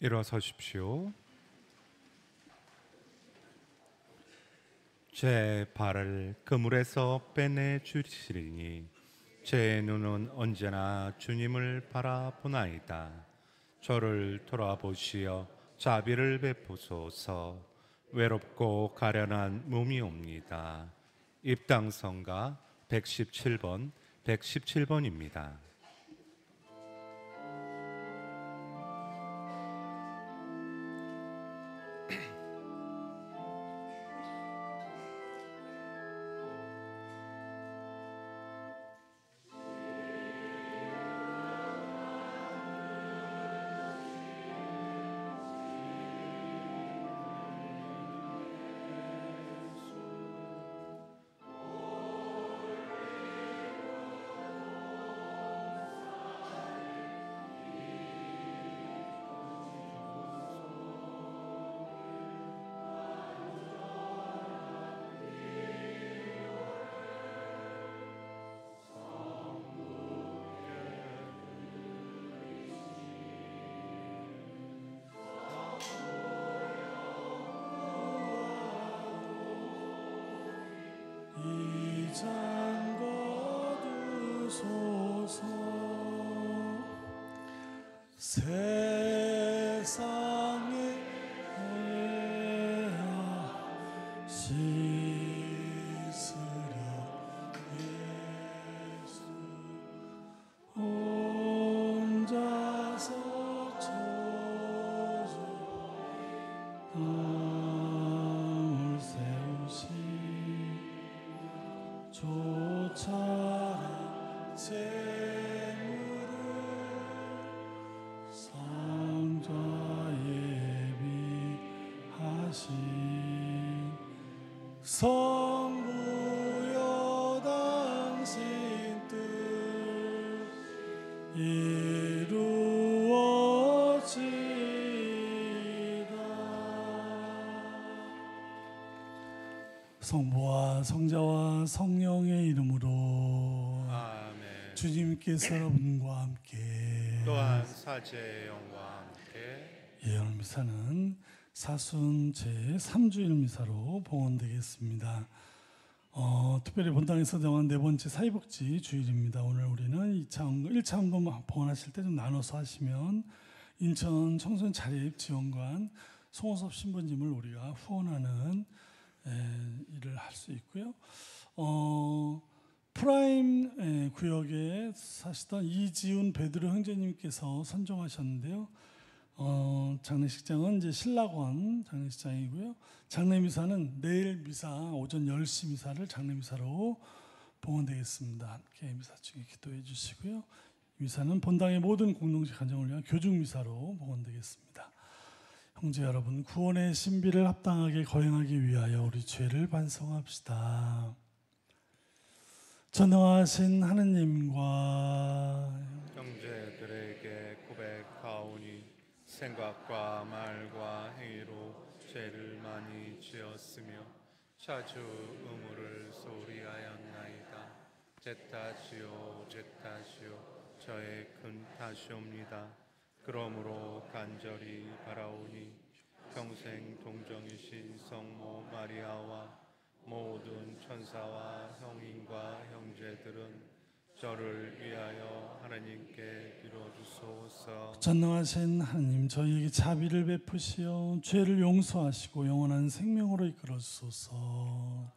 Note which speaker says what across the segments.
Speaker 1: 일어서십시오. 제 발을 그물에서 빼내 주시리니 제 눈은 언제나 주님을 바라보나이다. 저를 돌아보시어 자비를 베푸소서. 외롭고 가련한 몸이옵니다. 입당성가 117번입니다.
Speaker 2: 세상에 씻으려 예수 혼자서 저주 땅을 세우시 쫓아라 성부여 당신 뜻 이루어지다. 성부와 성자와 성령의 이름으로
Speaker 1: 아멘.
Speaker 2: 주님께서 여러분과 함께
Speaker 1: 또한 사제의 영과 함께
Speaker 2: 예언 미사는 사순 제3주일 미사로 봉헌되겠습니다. 특별히 본당에서 정한 네 번째 사회복지 주일입니다. 오늘 우리는 1차 헌금 봉헌하실 때 좀 나눠서 하시면 인천 청소년 자립지원관 송호섭 신부님을 우리가 후원하는 일을 할 수 있고요. 프라임 구역에 사시던 이지훈 베드로 형제님께서 선정하셨는데요. 장례식장은 이제 신락원 장례식장이고요. 장례미사는 내일 미사 오전 10시 미사를 장례미사로 봉헌되겠습니다. 함께 미사 중에 기도해 주시고요. 미사는 본당의 모든 공동체 가정을 위한 교중미사로 봉헌되겠습니다. 형제 여러분, 구원의 신비를 합당하게 거행하기 위하여 우리 죄를 반성합시다. 전능하신 하느님과
Speaker 1: 형제들에게 고백하오니 생각과 말과 행위로 죄를 많이 지었으며 자주 의무를 소홀히 하였나이다. 제 탓이요 저의 큰 탓이옵니다. 그러므로 간절히 바라오니 평생 동정이신 성모 마리아와 모든 천사와 형님과 형제들은 저를 위하여 하나님께 빌어주소서.
Speaker 2: 전능하신 하나님, 저희에게 자비를 베푸시어 죄를 용서하시고 영원한 생명으로 이끌어 주소서.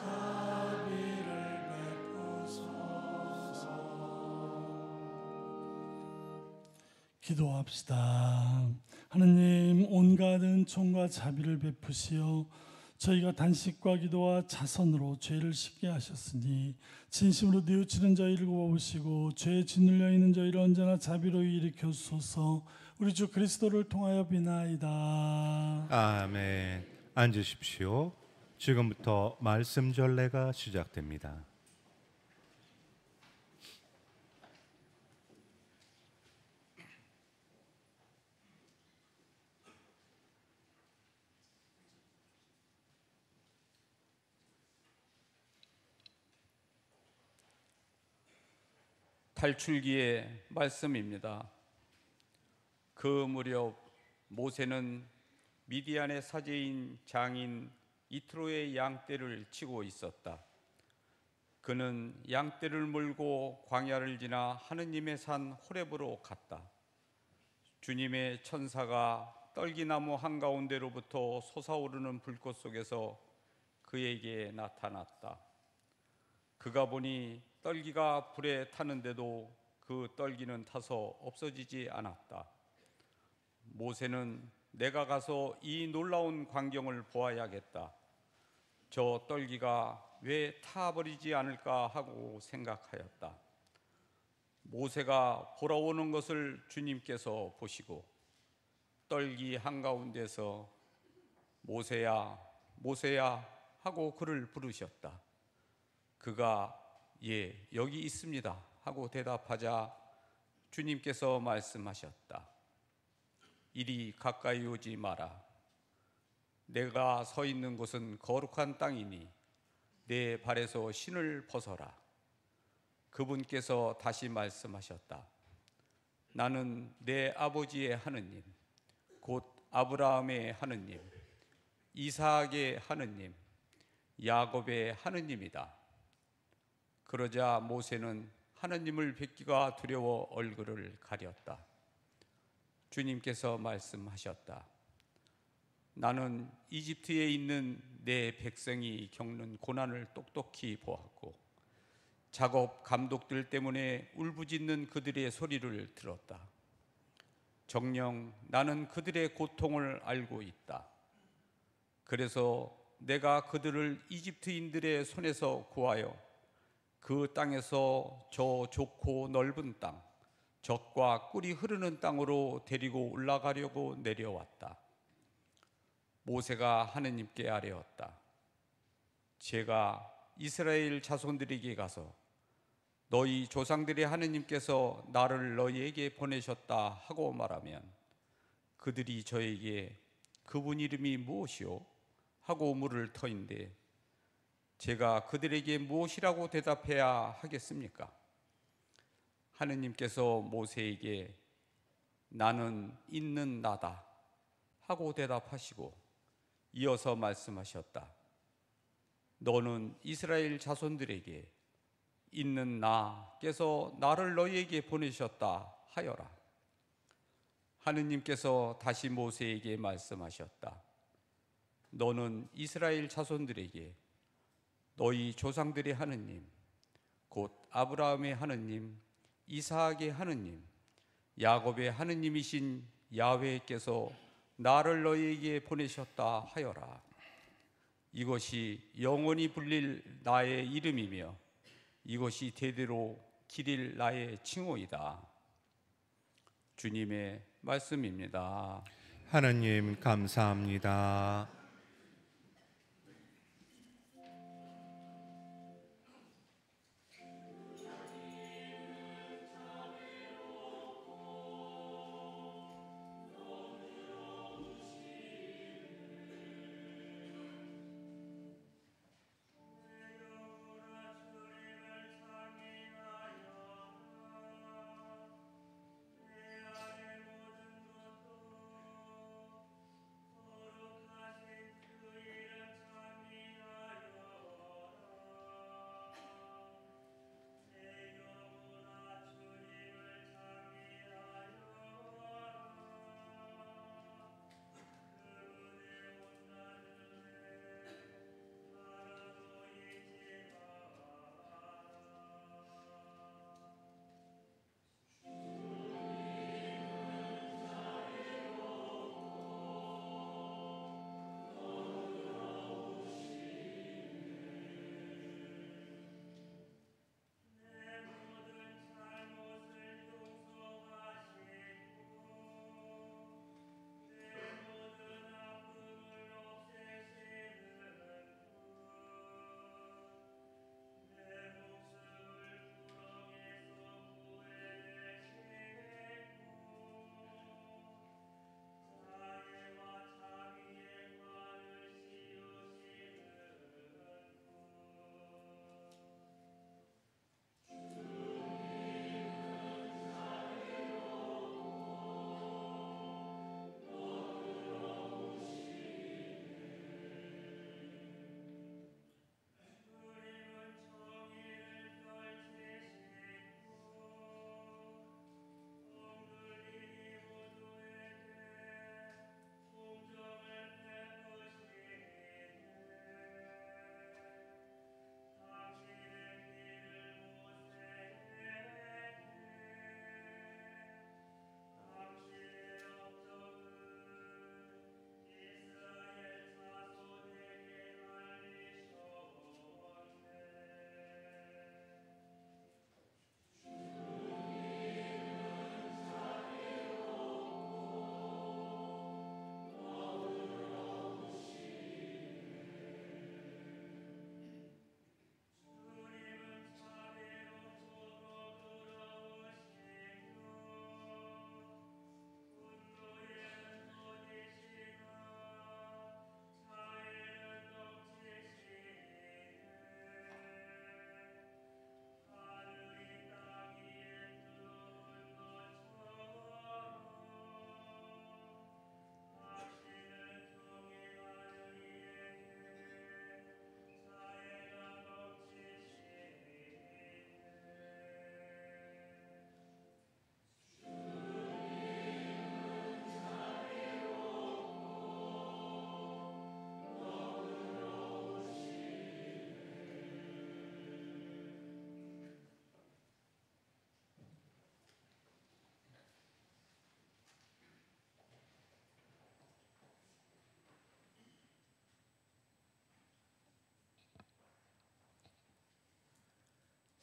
Speaker 2: 자비를 베푸소서. 기도합시다. 하느님, 온갖 은총과 자비를 베푸시어 저희가 단식과 기도와 자선으로 죄를 씻게 하셨으니 진심으로 뉘우치는 저희를 굽어보시고 죄에 짓눌려 있는 저희를 언제나 자비로 일으켜주소서. 우리 주 그리스도를 통하여 비나이다.
Speaker 1: 아멘. 앉으십시오. 지금부터 말씀 전례가 시작됩니다.
Speaker 3: 탈출기의 말씀입니다. 그 무렵 모세는 미디안의 사제인 장인 이트로의 양떼를 치고 있었다. 그는 양떼를 몰고 광야를 지나 하느님의 산 호렙으로 갔다. 주님의 천사가 떨기나무 한가운데로부터 솟아오르는 불꽃 속에서 그에게 나타났다. 그가 보니 떨기가 불에 타는데도 그 떨기는 타서 없어지지 않았다. 모세는 내가 가서 이 놀라운 광경을 보아야겠다. 저 떨기가 왜 타버리지 않을까 하고 생각하였다. 모세가 보러 오는 것을 주님께서 보시고 떨기 한가운데서 모세야, 모세야 하고 그를 부르셨다. 그가 예, 여기 있습니다 하고 대답하자 주님께서 말씀하셨다. 이리 가까이 오지 마라. 내가 서 있는 곳은 거룩한 땅이니 내 발에서 신을 벗어라. 그분께서 다시 말씀하셨다. 나는 내 아버지의 하느님, 곧 아브라함의 하느님, 이삭의 하느님, 야곱의 하느님이다. 그러자 모세는 하느님을 뵙기가 두려워 얼굴을 가렸다. 주님께서 말씀하셨다. 나는 이집트에 있는 내 백성이 겪는 고난을 똑똑히 보았고 작업 감독들 때문에 울부짖는 그들의 소리를 들었다. 정녕 나는 그들의 고통을 알고 있다. 그래서 내가 그들을 이집트인들의 손에서 구하여 그 땅에서 저 좋고 넓은 땅, 젖과 꿀이 흐르는 땅으로 데리고 올라가려고 내려왔다. 모세가 하느님께 아뢰었다. 제가 이스라엘 자손들에게 가서 너희 조상들의 하느님께서 나를 너희에게 보내셨다 하고 말하면 그들이 저에게 그분 이름이 무엇이요? 하고 물을 터인데 제가 그들에게 무엇이라고 대답해야 하겠습니까? 하느님께서 모세에게 나는 있는 나다 하고 대답하시고 이어서 말씀하셨다. 너는 이스라엘 자손들에게 있는 나께서 나를 너희에게 보내셨다 하여라. 하느님께서 다시 모세에게 말씀하셨다. 너는 이스라엘 자손들에게 너희 조상들의 하느님, 곧 아브라함의 하느님, 이삭의 하느님, 야곱의 하느님이신 야훼께서 나를 너희에게 보내셨다 하여라. 이것이 영원히 불릴 나의 이름이며 이것이 대대로 기릴 나의 칭호이다. 주님의 말씀입니다.
Speaker 1: 하느님 감사합니다.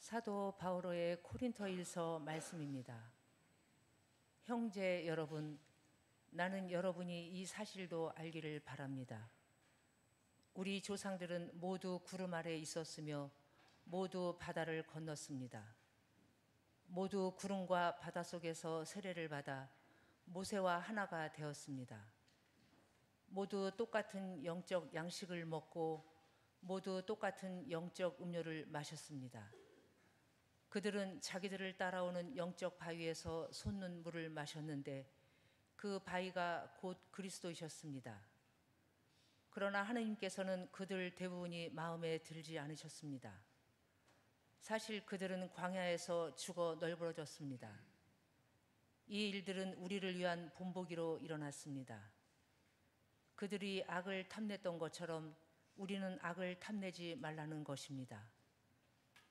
Speaker 4: 사도 바오로의 코린토일서 말씀입니다. 형제 여러분, 나는 여러분이 이 사실도 알기를 바랍니다. 우리 조상들은 모두 구름 아래 있었으며 모두 바다를 건넜습니다. 모두 구름과 바다 속에서 세례를 받아 모세와 하나가 되었습니다. 모두 똑같은 영적 양식을 먹고 모두 똑같은 영적 음료를 마셨습니다. 그들은 자기들을 따라오는 영적 바위에서 솟는 물을 마셨는데 그 바위가 곧 그리스도이셨습니다. 그러나 하느님께서는 그들 대부분이 마음에 들지 않으셨습니다. 사실 그들은 광야에서 죽어 널브러졌습니다. 이 일들은 우리를 위한 본보기로 일어났습니다. 그들이 악을 탐냈던 것처럼 우리는 악을 탐내지 말라는 것입니다.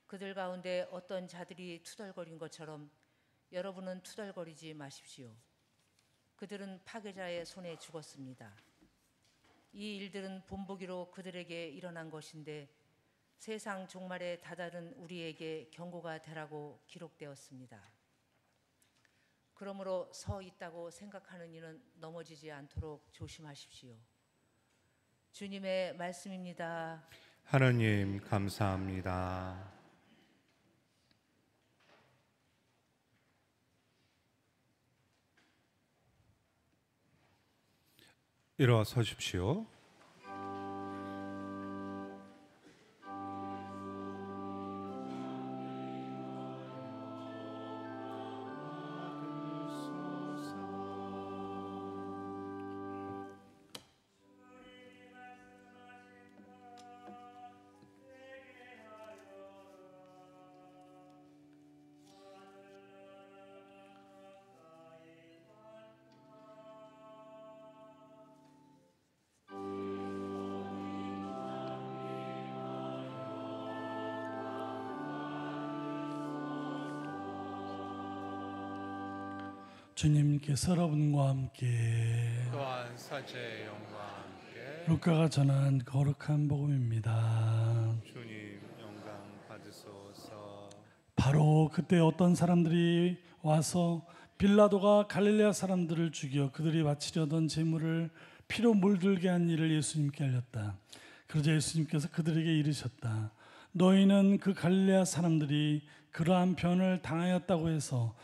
Speaker 4: 그들 가운데 어떤 자들이 투덜거린 것처럼 여러분은 투덜거리지 마십시오. 그들은 파괴자의 손에 죽었습니다. 이 일들은 본보기로 그들에게 일어난 것인데 세상 종말에 다다른 우리에게 경고가 되라고 기록되었습니다. 그러므로 서 있다고 생각하는 이는 넘어지지 않도록 조심하십시오. 주님의 말씀입니다.
Speaker 1: 하느님 감사합니다. 일어서십시오.
Speaker 2: 주님께서 여러분과 함께
Speaker 1: 또한 사제의 영과 함께
Speaker 2: 루카가 전한 거룩한 복음입니다.
Speaker 1: 주님 영광 받으소서.
Speaker 2: 바로 그때 어떤 사람들이 와서 빌라도가 갈릴레아 사람들을 죽여 그들이 바치려던 제물을 피로 물들게 한 일을 예수님께 알렸다. 그러자 예수님께서 그들에게 이르셨다. 너희는 그 갈릴레아 사람들이 그러한 변을 당하였다고 해서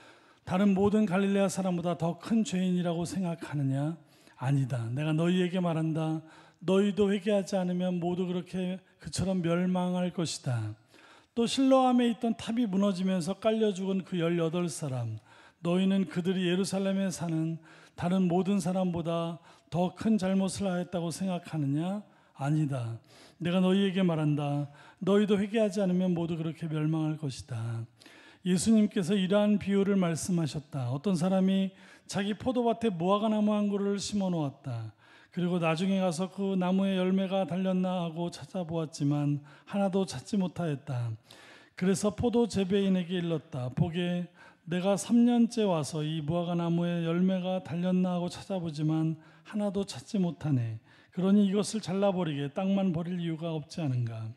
Speaker 2: 다른 모든 갈릴레아 사람보다 더 큰 죄인이라고 생각하느냐? 아니다. 내가 너희에게 말한다. 너희도 회개하지 않으면 모두 그렇게 그처럼 멸망할 것이다. 또 실로암에 있던 탑이 무너지면서 깔려 죽은 그 18사람, 너희는 그들이 예루살렘에 사는 다른 모든 사람보다 더 큰 잘못을 하였다고 생각하느냐? 아니다. 내가 너희에게 말한다. 너희도 회개하지 않으면 모두 그렇게 멸망할 것이다. 예수님께서 이러한 비유를 말씀하셨다. 어떤 사람이 자기 포도밭에 무화과나무 한 그루를 심어 놓았다. 그리고 나중에 가서 그 나무에 열매가 달렸나 하고 찾아보았지만 하나도 찾지 못하였다. 그래서 포도 재배인에게 일렀다. 보게, 내가 3년째 와서 이 무화과나무에 열매가 달렸나 하고 찾아보지만 하나도 찾지 못하네. 그러니 이것을 잘라버리게, 땅만 버릴 이유가 없지 않은가.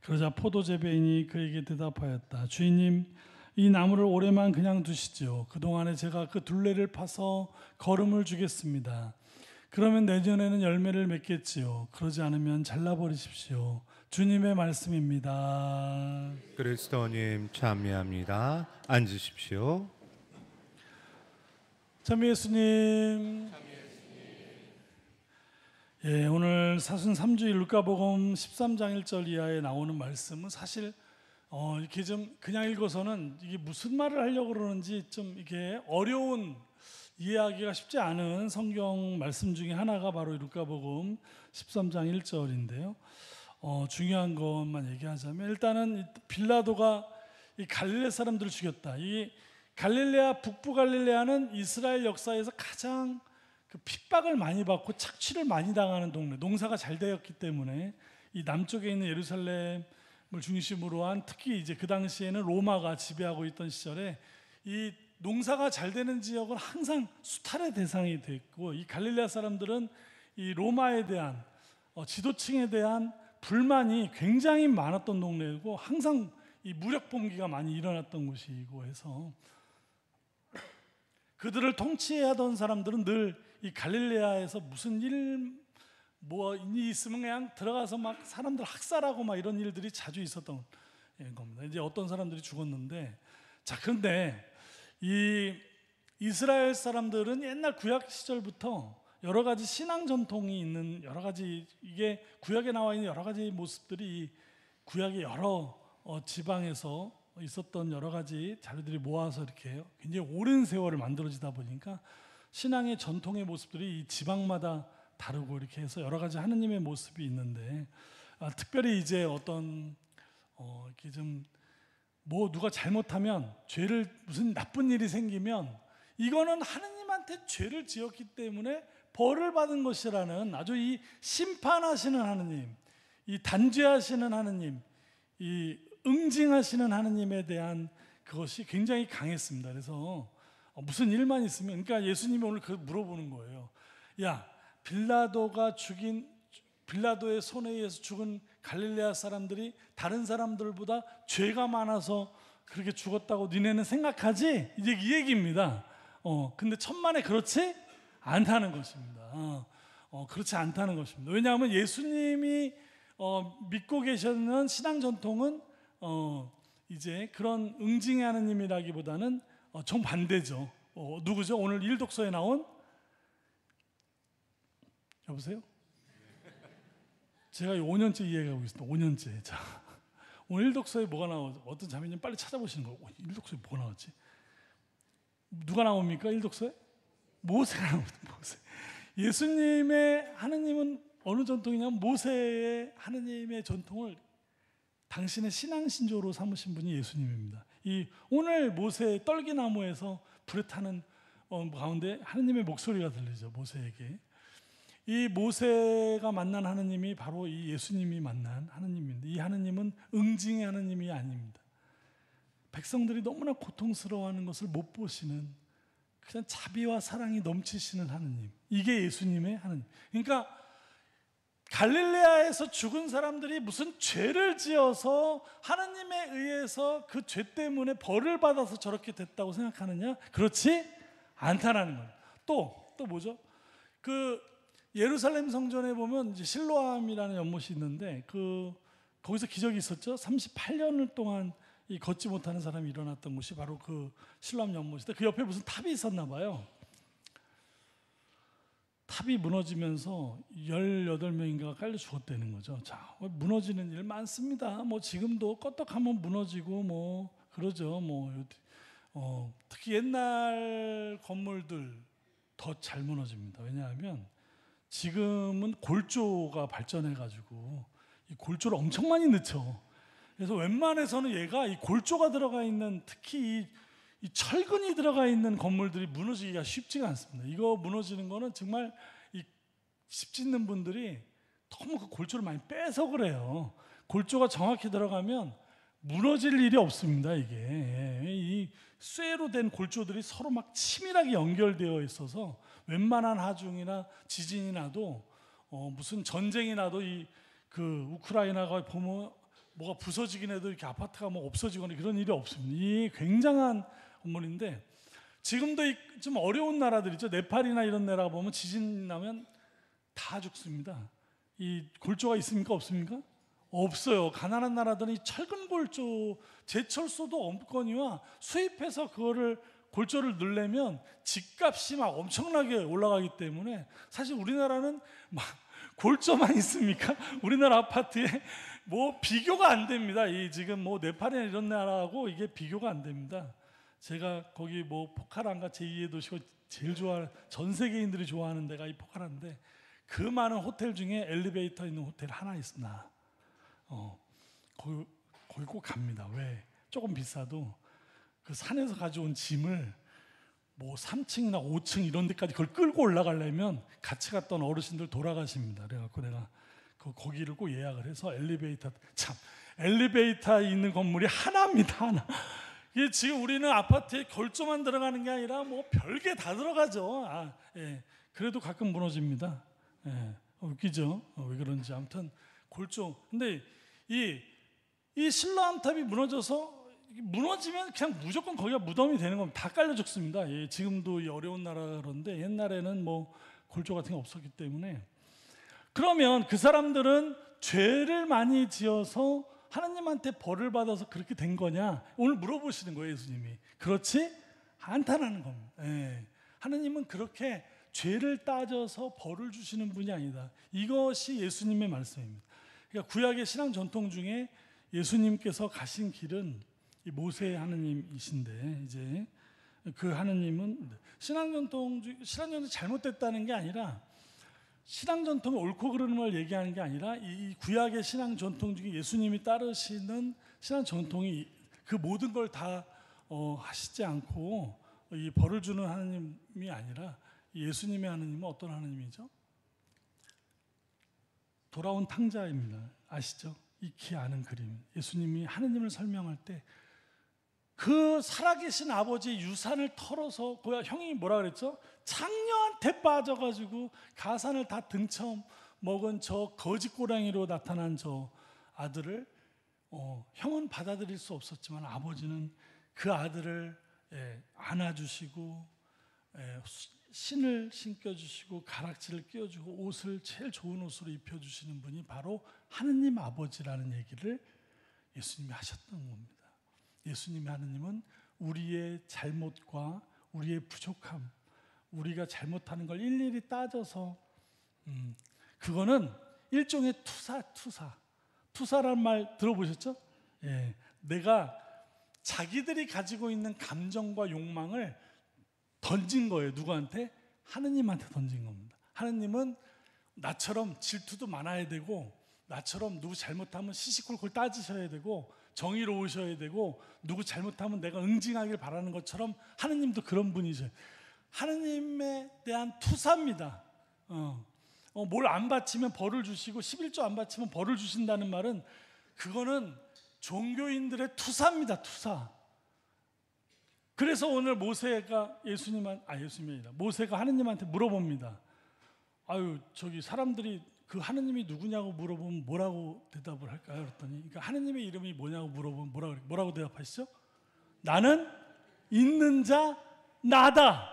Speaker 2: 그러자 포도 재배인이 그에게 대답하였다. 주인님, 이 나무를 올해만 그냥 두시지요. 그동안에 제가 그 둘레를 파서 거름을 주겠습니다. 그러면 내년에는 열매를 맺겠지요. 그러지 않으면 잘라버리십시오. 주님의 말씀입니다.
Speaker 1: 그리스도님 참여합니다. 앉으십시오.
Speaker 2: 참 예수님. 예, 오늘 사순 3주일 루카복음 13장 1절 이하에 나오는 말씀은 사실 이렇게 좀 그냥 읽어서는 이게 무슨 말을 하려고 그러는지 좀 이게 어려운, 이해하기가 쉽지 않은 성경 말씀 중에 하나가 바로 루카복음 13장 1절인데요. 중요한 것만 얘기하자면 일단은 빌라도가 이 갈릴레 사람들을 죽였다. 이 갈릴레아, 북부 갈릴레아는 이스라엘 역사에서 가장 그 핍박을 많이 받고 착취를 많이 당하는 동네, 농사가 잘 되었기 때문에 이 남쪽에 있는 예루살렘을 중심으로 한, 특히 이제 그 당시에는 로마가 지배하고 있던 시절에 이 농사가 잘 되는 지역은 항상 수탈의 대상이 됐고, 이 갈릴레아 사람들은 이 로마에 대한 지도층에 대한 불만이 굉장히 많았던 동네이고, 항상 이 무력 봉기가 많이 일어났던 곳이고 해서 그들을 통치하던 사람들은 늘 이 갈릴레아에서 무슨 뭐 일이 있으면 그냥 들어가서 막 사람들 학살하고 막 이런 일들이 자주 있었던 겁니다. 이제 어떤 사람들이 죽었는데, 자, 그런데 이 이스라엘 사람들은 옛날 구약 시절부터 여러 가지 신앙 전통이 있는, 여러 가지 이게 구약에 나와 있는 여러 가지 모습들이 구약의 여러 지방에서 있었던 여러 가지 자료들이 모아서 이렇게 굉장히 오랜 세월을 만들어지다 보니까 신앙의 전통의 모습들이 이 지방마다 다르고 이렇게 해서 여러 가지 하느님의 모습이 있는데, 특별히 이제 어떤 이렇게 좀 뭐 누가 잘못하면, 죄를 무슨 나쁜 일이 생기면 이거는 하느님한테 죄를 지었기 때문에 벌을 받은 것이라는 아주 이 심판하시는 하느님, 이 단죄하시는 하느님, 이 응징하시는 하느님에 대한 그것이 굉장히 강했습니다. 그래서 무슨 일만 있으면, 그러니까 예수님이 오늘 그 물어보는 거예요. 야, 빌라도의 손에 의해서 죽은 갈릴레아 사람들이 다른 사람들보다 죄가 많아서 그렇게 죽었다고 니네는 생각하지? 이제 이 얘기입니다. 근데 천만에 그렇지 않다는 것입니다. 그렇지 않다는 것입니다. 왜냐하면 예수님이 믿고 계셨는 신앙 전통은 이제 그런 응징의 하느님이라기보다는 정반대죠. 누구죠? 오늘 일독서에 나온, 여보세요? 제가 5년째 이해하고 있습니다. 5년째. 자, 오늘 일독서에 뭐가 나오죠? 어떤 자매님 빨리 찾아보시는 거예요. 일독서에 뭐가 나왔지? 누가 나옵니까? 일독서에? 모세가 나옵니다. 모세. 예수님의 하느님은 어느 전통이냐면 모세의 하느님의 전통을 당신의 신앙신조로 삼으신 분이 예수님입니다. 이 오늘 모세 떨기나무에서 불에 타는 가운데 하느님의 목소리가 들리죠. 모세에게. 이 모세가 만난 하느님이 바로 이 예수님이 만난 하느님인데, 이 하느님은 응징의 하느님이 아닙니다. 백성들이 너무나 고통스러워하는 것을 못 보시는 그냥 자비와 사랑이 넘치시는 하느님, 이게 예수님의 하느님. 그러니까 갈릴레아에서 죽은 사람들이 무슨 죄를 지어서 하느님에 의해서 그 죄 때문에 벌을 받아서 저렇게 됐다고 생각하느냐? 그렇지 않다라는 거예요. 또 뭐죠? 그 예루살렘 성전에 보면 이제 실로암이라는 연못이 있는데, 거기서 기적이 있었죠. 38년을 동안 이 걷지 못하는 사람이 일어났던 곳이 바로 그 실로암 연못인데, 그 옆에 무슨 탑이 있었나 봐요. 탑이 무너지면서 18명인가가 깔려 죽었다는 거죠. 자, 무너지는 일 많습니다. 뭐 지금도 껐떡하면 무너지고 뭐 그러죠. 특히 옛날 건물들 더 잘 무너집니다. 왜냐하면 지금은 골조가 발전해가지고 이 골조를 엄청 많이 넣죠. 그래서 웬만해서는 얘가 이 골조가 들어가 있는, 특히 이 철근이 들어가 있는 건물들이 무너지기가 쉽지가 않습니다. 이거 무너지는 거는 정말 이 집 짓는 분들이 너무 그 골조를 많이 빼서 그래요. 골조가 정확히 들어가면 무너질 일이 없습니다. 이게 이 쇠로 된 골조들이 서로 막 치밀하게 연결되어 있어서 웬만한 하중이나 지진이 나도 무슨 전쟁이 나도 그 우크라이나가 보면 뭐가 부서지긴 해도 이렇게 아파트가 뭐 없어지거나 그런 일이 없습니다. 이 굉장한 건물인데, 지금도 좀 어려운 나라들 있죠. 네팔이나 이런 나라 보면 지진 나면 다 죽습니다. 이 골조가 있습니까? 없습니까? 없어요. 가난한 나라들은 이 철근 골조, 제철소도 없거니와 수입해서 그거를 골조를 넣으려면 집값이 막 엄청나게 올라가기 때문에, 사실 우리나라는 막 골조만 있습니까? 우리나라 아파트에 뭐 비교가 안 됩니다. 이 지금 뭐 네팔이나 이런 나라하고 이게 비교가 안 됩니다. 제가 거기 뭐 포카란가 제2의 도시고 제일 좋아하는, 전 세계인들이 좋아하는 데가 이 포카란인데, 그 많은 호텔 중에 엘리베이터 있는 호텔 하나 있습니다. 거기 꼭 갑니다. 왜? 조금 비싸도 그 산에서 가져온 짐을 뭐 3층이나 5층 이런 데까지 그걸 끌고 올라가려면 같이 갔던 어르신들 돌아가십니다. 그래갖고 내가 거기를 꼭 예약을 해서 엘리베이터 있는 건물이 하나입니다. 하나. 이게 지금 우리는 아파트에 골조만 들어가는 게 아니라 뭐 별게 다 들어가죠. 그래도 가끔 무너집니다. 웃기죠? 왜 그런지. 아무튼 골조. 근데 이 이 실로암탑이 무너지면 그냥 무조건 거기가 무덤이 되는 겁니다. 다 깔려 죽습니다. 예, 지금도 이 어려운 나라가 그런데 옛날에는 뭐 골조 같은 게 없었기 때문에. 그러면 그 사람들은 죄를 많이 지어서 하나님한테 벌을 받아서 그렇게 된 거냐? 오늘 물어보시는 거예요, 예수님이. 그렇지 않다라는 겁니다. 예. 하나님은 그렇게 죄를 따져서 벌을 주시는 분이 아니다. 이것이 예수님의 말씀입니다. 그러니까 구약의 신앙 전통 중에 예수님께서 가신 길은 이 모세의 하나님이신데, 이제 그 하나님은 신앙 전통 잘못됐다는 게 아니라, 신앙 전통의 옳고 그르는 걸 얘기하는 게 아니라, 이 구약의 신앙 전통 중에 예수님이 따르시는 신앙 전통이 그 모든 걸 다 하시지 않고 이 벌을 주는 하나님이 아니라, 예수님의 하나님은 어떤 하나님이죠? 돌아온 탕자입니다. 아시죠? 익히 아는 그림. 예수님이 하나님을 설명할 때 그 살아계신 아버지의 유산을 털어서, 그 형이 뭐라 그랬죠? 창녀한테 빠져가지고 가산을 다 등쳐 먹은 저 거짓고랑이로 나타난 저 아들을 형은 받아들일 수 없었지만 아버지는 그 아들을 안아주시고 신을 신겨주시고 가락지를 끼워주고 옷을 제일 좋은 옷으로 입혀주시는 분이 바로 하느님 아버지라는 얘기를 예수님이 하셨던 겁니다. 예수님의 하느님은 우리의 잘못과 우리의 부족함, 우리가 잘못하는 걸 일일이 따져서 그거는 일종의 투사란 말 들어보셨죠? 예, 내가 자기들이 가지고 있는 감정과 욕망을 던진 거예요. 누구한테? 하느님한테 던진 겁니다. 하느님은 나처럼 질투도 많아야 되고, 나처럼 누구 잘못하면 시시콜콜 따지셔야 되고, 정의로우셔야 되고, 누구 잘못하면 내가 응징하길 바라는 것처럼 하느님도 그런 분이죠. 하느님에 대한 투사입니다. 뭘 안 바치면 벌을 주시고 11조 안 바치면 벌을 주신다는 말은, 그거는 종교인들의 투사입니다. 투사. 그래서 오늘 모세가 모세가 하느님한테 물어봅니다. 저기 사람들이 그 하느님이 누구냐고 물어보면 뭐라고 대답을 할까요? 그랬더니, 그러니까 하느님의 이름이 뭐냐고 물어보면 뭐라고 대답하시죠? 나는 있는 자 나다.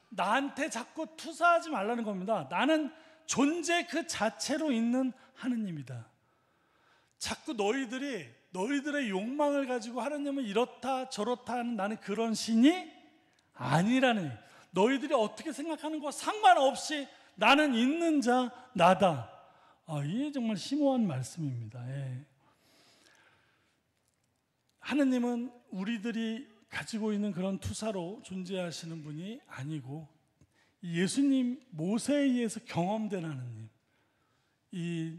Speaker 2: 나한테 자꾸 투사하지 말라는 겁니다. 나는 존재 그 자체로 있는 하느님이다. 자꾸 너희들의 욕망을 가지고 하느님은 이렇다 저렇다 하는, 나는 그런 신이 아니라는, 너희들이 어떻게 생각하는 것과 상관없이 나는 있는 자 나다. 이게 정말 심오한 말씀입니다. 예. 하느님은 우리들이 가지고 있는 그런 투사로 존재하시는 분이 아니고, 예수님, 모세에 의해서 경험된 하느님, 이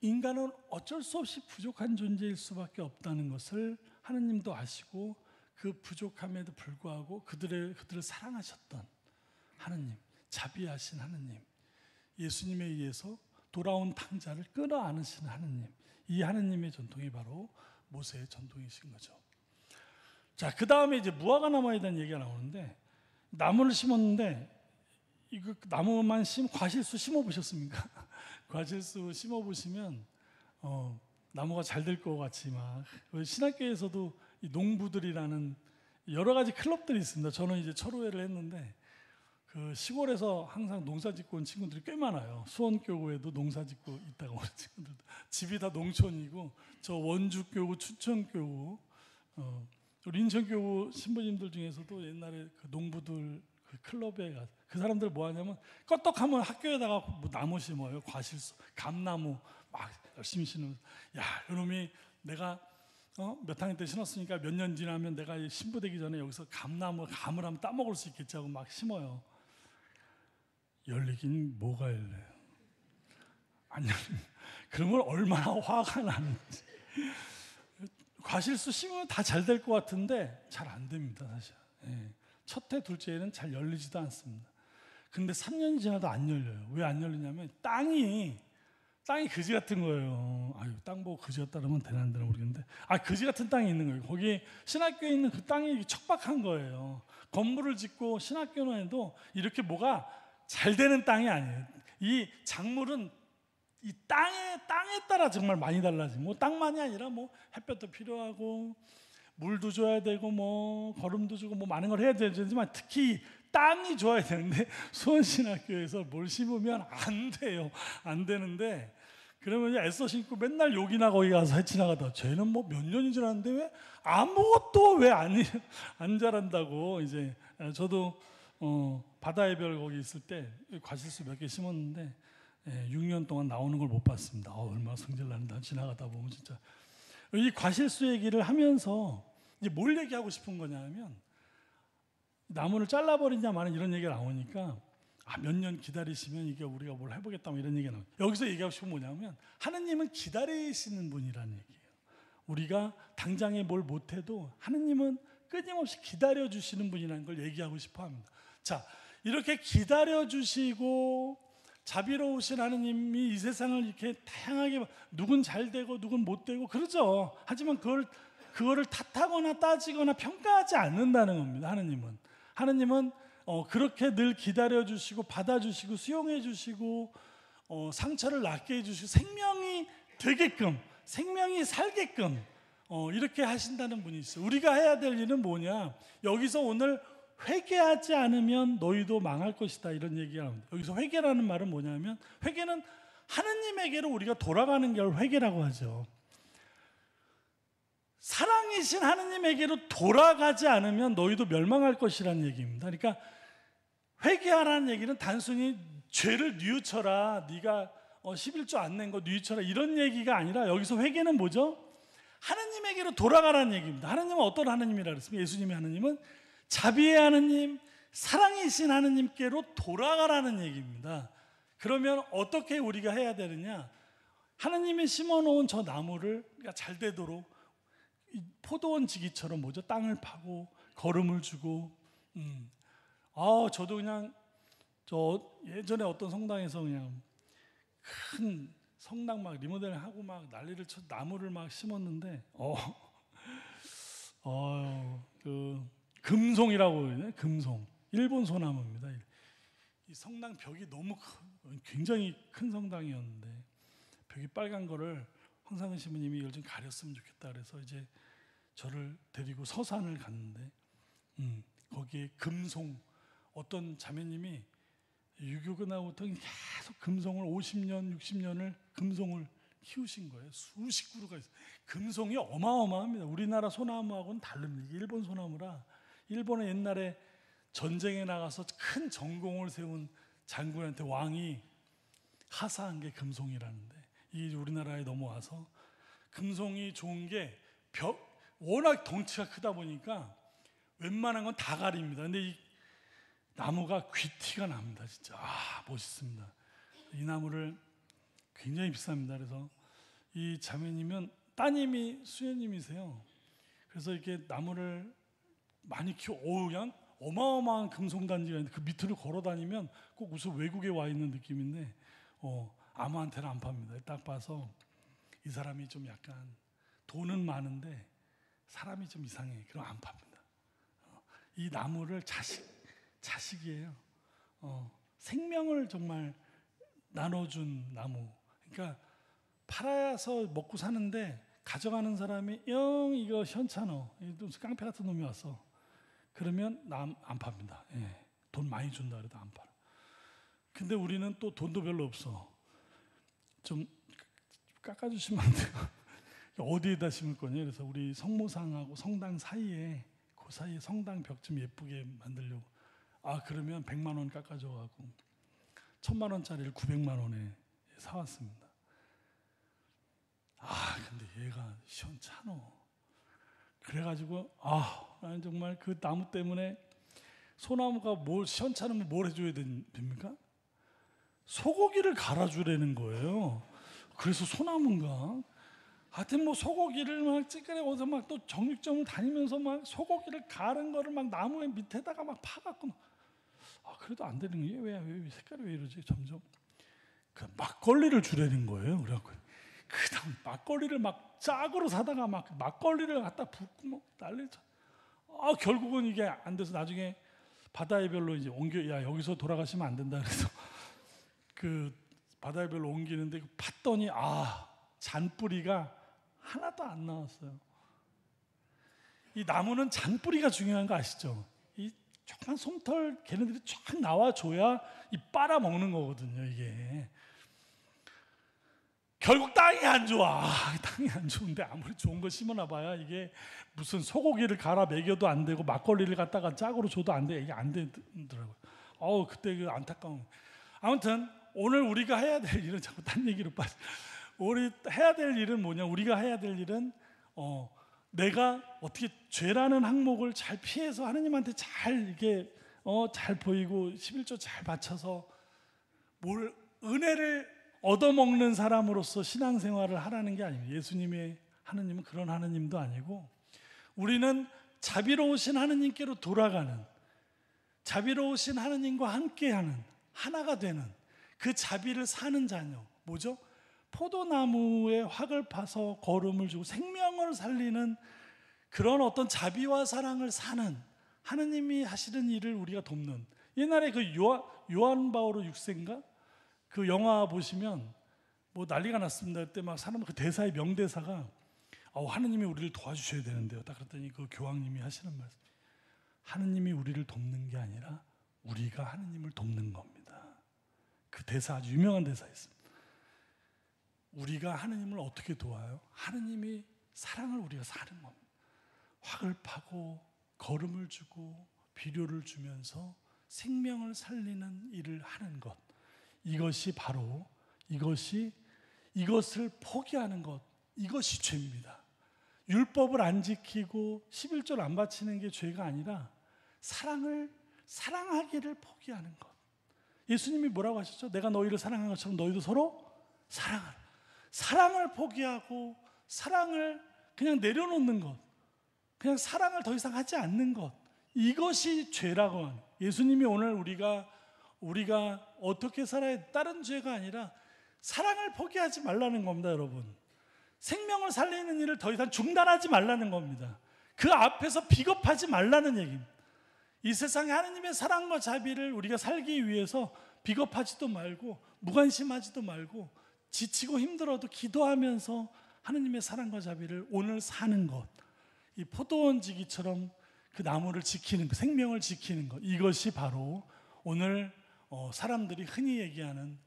Speaker 2: 인간은 어쩔 수 없이 부족한 존재일 수밖에 없다는 것을 하느님도 아시고, 그 부족함에도 불구하고 그들을 사랑하셨던 하느님, 자비하신 하느님, 예수님에 의해서 돌아온 탕자를 끌어안으시는 하느님, 이 하느님의 전통이 바로 모세의 전통이신 거죠. 자, 그 다음에 이제 무화과 나무에 대한 얘기가 나오는데, 나무를 심었는데, 이거 나무만 과실수 심어 보셨습니까? 과실수 심어 보시면 나무가 잘 될 것 같이 막, 신학교에서도 이 농부들이라는 여러 가지 클럽들이 있습니다. 저는 이제 철호회를 했는데, 그 시골에서 항상 농사 짓고 온 친구들이 꽤 많아요. 수원교구에도 농사 짓고 있다고 하는 친구들도, 집이 다 농촌이고, 저 원주교구, 춘천교구, 우리 인천교구 신부님들 중에서도 옛날에 그 농부들 그 클럽에 가서, 그 사람들 뭐 하냐면 껐떡하면 학교에다가 뭐 나무 심어요. 과실수, 감나무 막 열심히 심으면서, 야, 이놈이 내가 몇 학년 때 심었으니까 몇 년 지나면 내가 신부 되기 전에 여기서 감을 한번 따먹을 수 있겠지 하고 막 심어요. 열리긴 뭐가 열려요? 안 열리면 그러면 얼마나 화가 나는지. 과실수 심으면 다 잘 될 것 같은데 잘 안 됩니다, 사실. 예. 첫 해, 둘째 해는 잘 열리지도 않습니다. 근데 3년이 지나도 안 열려요. 왜 안 열리냐면 땅이 그지 같은 거예요. 땅 보고 그지 같다 그러면 되나 안 되나 모르겠는데, 그지 같은 땅이 있는 거예요. 거기 신학교에 있는 그 땅이 척박한 거예요. 건물을 짓고 신학교는 해도 이렇게 뭐가 잘 되는 땅이 아니에요. 이 작물은 이 땅에 따라 정말 많이 달라지고, 뭐 땅만이 아니라 뭐 햇볕도 필요하고 물도 줘야 되고 뭐 거름도 주고 뭐 많은 걸 해야 되지만 특히 땅이 좋아야 되는데 수원신학교에서 뭘 심으면 안 돼요. 안 되는데 그러면 이제 애써 심고 맨날 욕이나 거기 가서 헤치나가다 쟤는 뭐 몇 년이 지났는데 왜 아무것도 왜 안 자란다고. 이제 저도 바다의 별 거기 있을 때 과실수 몇 개 심었는데 6년 동안 나오는 걸 못 봤습니다. 얼마나 성질 나는다. 지나가다 보면 진짜. 이 과실수 얘기를 하면서 이제 뭘 얘기하고 싶은 거냐 하면 나무를 잘라버리냐 마는 이런 얘기가 나오니까 몇 년 기다리시면 이게 우리가 뭘 해보겠다 뭐 이런 얘기가 나와요. 여기서 얘기하고 싶은 건 뭐냐면 하느님은 기다리시는 분이라는 얘기예요. 우리가 당장에 뭘 못해도 하느님은 끊임없이 기다려주시는 분이라는 걸 얘기하고 싶어 합니다. 자, 이렇게 기다려주시고 자비로우신 하느님이 이 세상을 이렇게 다양하게 누군 잘 되고 누군 못 되고 그러죠. 하지만 그거를 탓하거나 따지거나 평가하지 않는다는 겁니다. 하느님은 그렇게 늘 기다려주시고 받아주시고 수용해주시고 상처를 낫게 해주시고 생명이 되게끔 생명이 살게끔 이렇게 하신다는 분이 있어요. 우리가 해야 될 일은 뭐냐? 여기서 오늘 회개하지 않으면 너희도 망할 것이다 이런 얘기가 나옵니다. 여기서 회개라는 말은 뭐냐면 회개는 하느님에게로 우리가 돌아가는 걸 회개라고 하죠. 사랑이신 하느님에게로 돌아가지 않으면 너희도 멸망할 것이라는 얘기입니다. 그러니까 회개하라는 얘기는 단순히 죄를 뉘우쳐라, 네가 11조 안 낸 거 뉘우쳐라 이런 얘기가 아니라 여기서 회개는 뭐죠? 하느님에게로 돌아가라는 얘기입니다. 하느님은 어떤 하느님이라 그랬습니까? 예수님의 하느님은 자비의 하느님, 사랑이신 하느님께로 돌아가라는 얘기입니다. 그러면 어떻게 우리가 해야 되느냐? 하느님이 심어놓은 저 나무를 잘 되도록 포도원 지기처럼 뭐죠? 땅을 파고 거름을 주고 저도 그냥 예전에 어떤 성당에서 그냥 큰 성당 막 리모델링하고 막 난리를 쳐 나무를 막 심었는데 그 금송이라고 그러네. 금송 일본 소나무입니다. 이 성당 벽이 너무 굉장히 큰 성당이었는데 벽이 빨간 거를 황상은 신부님이 이걸 좀 가렸으면 좋겠다 그래서 이제 저를 데리고 서산을 갔는데 거기에 금송 어떤 자매님이 유교 끝나고부터 계속 금송을 50년, 60년을 금송을 키우신 거예요. 수십 그루가 있어요. 금송이 어마어마합니다. 우리나라 소나무하고는 다릅니다. 일본 소나무라 일본의 옛날에 전쟁에 나가서 큰 전공을 세운 장군한테 왕이 하사한 게 금송이라는데 이게 우리나라에 넘어와서 금송이 좋은 게 워낙 덩치가 크다 보니까 웬만한 건 다 가립니다. 근데 이 나무가 귀티가 납니다. 진짜 멋있습니다. 이 나무를 굉장히 비쌉니다. 그래서 이 자매님은 따님이 수녀님이세요. 그래서 이렇게 나무를 많이 그냥 어마어마한 금송단지가 있는데 그 밑을 걸어 다니면 꼭 무슨 외국에 와 있는 느낌인데 아무한테나 안 팝니다. 딱 봐서 이 사람이 좀 약간 돈은 많은데 사람이 좀 이상해. 그럼 안 팝니다. 이 나무를 자식이에요. 생명을 정말 나눠준 나무. 그러니까 팔아서 먹고 사는데 가져가는 사람이 이거 현찮아. 깡패 같은 놈이 왔어. 그러면 안 팝니다. 돈 많이 준다 그래도 안 팔아. 근데 우리는 또 돈도 별로 없어. 좀 깎아주시면 안 돼요? 어디에다 심을 거냐? 그래서 우리 성모상하고 성당 사이에 그 사이에 성당 벽 좀 예쁘게 만들려고. 그러면 100만 원 깎아줘가지고 1000만 원짜리를 900만 원에 사왔습니다. 근데 얘가 시원찮어. 그래가지고 나는 정말 그 나무 때문에 소나무가 시원찮으면 뭘 해줘야 됩니까? 소고기를 갈아주라는 거예요. 그래서 소나무인가? 하여튼 뭐 소고기를 막 찌끄레 어디서 막 또 정육점을 다니면서 막 소고기를 갈은 거를 막 나무의 밑에다가 막 파갖고 그래도 안 되는 거예요. 왜 색깔이 왜 이러지? 점점 그 막걸리를 주라는 거예요. 그래갖고 그다음 막걸리를 막 짝으로 사다가 막 막걸리를 갖다 붓고 뭐 난리죠. 결국은 이게 안 돼서 나중에 바다의 별로 이제 여기서 돌아가시면 안 된다 그래서 그 바다별로 옮기는데 팠더니 잔뿌리가 하나도 안 나왔어요. 이 나무는 잔뿌리가 중요한 거 아시죠? 이 조그만 솜털 걔네들이 쫙 나와줘야 이 빨아먹는 거거든요. 이게 결국 땅이 안 좋아. 땅이 안 좋은데 아무리 좋은 거 심어놔봐야 이게 무슨 소고기를 갈아 먹여도 안 되고 막걸리를 갖다가 짝으로 줘도 안 돼. 이게 안 되더라고요. 그때 그 안타까운. 아무튼 오늘 우리가 해야 될 일은 자꾸 딴 얘기로 빠져. 우리 해야 될 일은 뭐냐? 우리가 해야 될 일은 내가 어떻게 죄라는 항목을 잘 피해서 하느님한테 잘 이게 잘 보이고 11조 잘 바쳐서 뭘 은혜를 얻어먹는 사람으로서 신앙생활을 하라는 게 아닙니다. 예수님의 하느님은 그런 하느님도 아니고 우리는 자비로우신 하느님께로 돌아가는, 자비로우신 하느님과 함께하는, 하나가 되는 그 자비를 사는 자녀. 뭐죠? 포도나무에 확을 파서 거름을 주고 생명을 살리는 그런 어떤 자비와 사랑을 사는 하느님이 하시는 일을 우리가 돕는. 옛날에 그 요한 바오로 6세인가? 그 영화 보시면 뭐 난리가 났습니다. 그때 막 사람 그 대사의 명대사가 하느님이 우리를 도와주셔야 되는데요. 딱 그랬더니 그 교황님이 하시는 말씀, 하느님이 우리를 돕는 게 아니라 우리가 하느님을 돕는 겁니다. 그 대사 아주 유명한 대사였습니다. 우리가 하느님을 어떻게 도와요? 하느님이 사랑을 우리가 사는 겁니다. 확을 파고 거름을 주고 비료를 주면서 생명을 살리는 일을 하는 것. 이것이 바로 이것을 포기하는 것, 이것이 죄입니다. 율법을 안 지키고 11조를 안 바치는 게 죄가 아니라 사랑하기를 포기하는 것. 예수님이 뭐라고 하셨죠? 내가 너희를 사랑한 것처럼 너희도 서로 사랑하라. 사랑을 포기하고 사랑을 그냥 내려놓는 것, 그냥 사랑을 더 이상 하지 않는 것, 이것이 죄라고 하는. 예수님이 오늘 우리가 어떻게 살아야, 다른 죄가 아니라 사랑을 포기하지 말라는 겁니다. 여러분, 생명을 살리는 일을 더 이상 중단하지 말라는 겁니다. 그 앞에서 비겁하지 말라는 얘기입니다. 이 세상에 하느님의 사랑과 자비를 우리가 살기 위해서 비겁하지도 말고 무관심하지도 말고 지치고 힘들어도 기도하면서 하느님의 사랑과 자비를 오늘 사는 것, 이 포도원지기처럼 그 나무를 지키는 것, 생명을 지키는 것, 이것이 바로 오늘 사람들이 흔히 얘기하는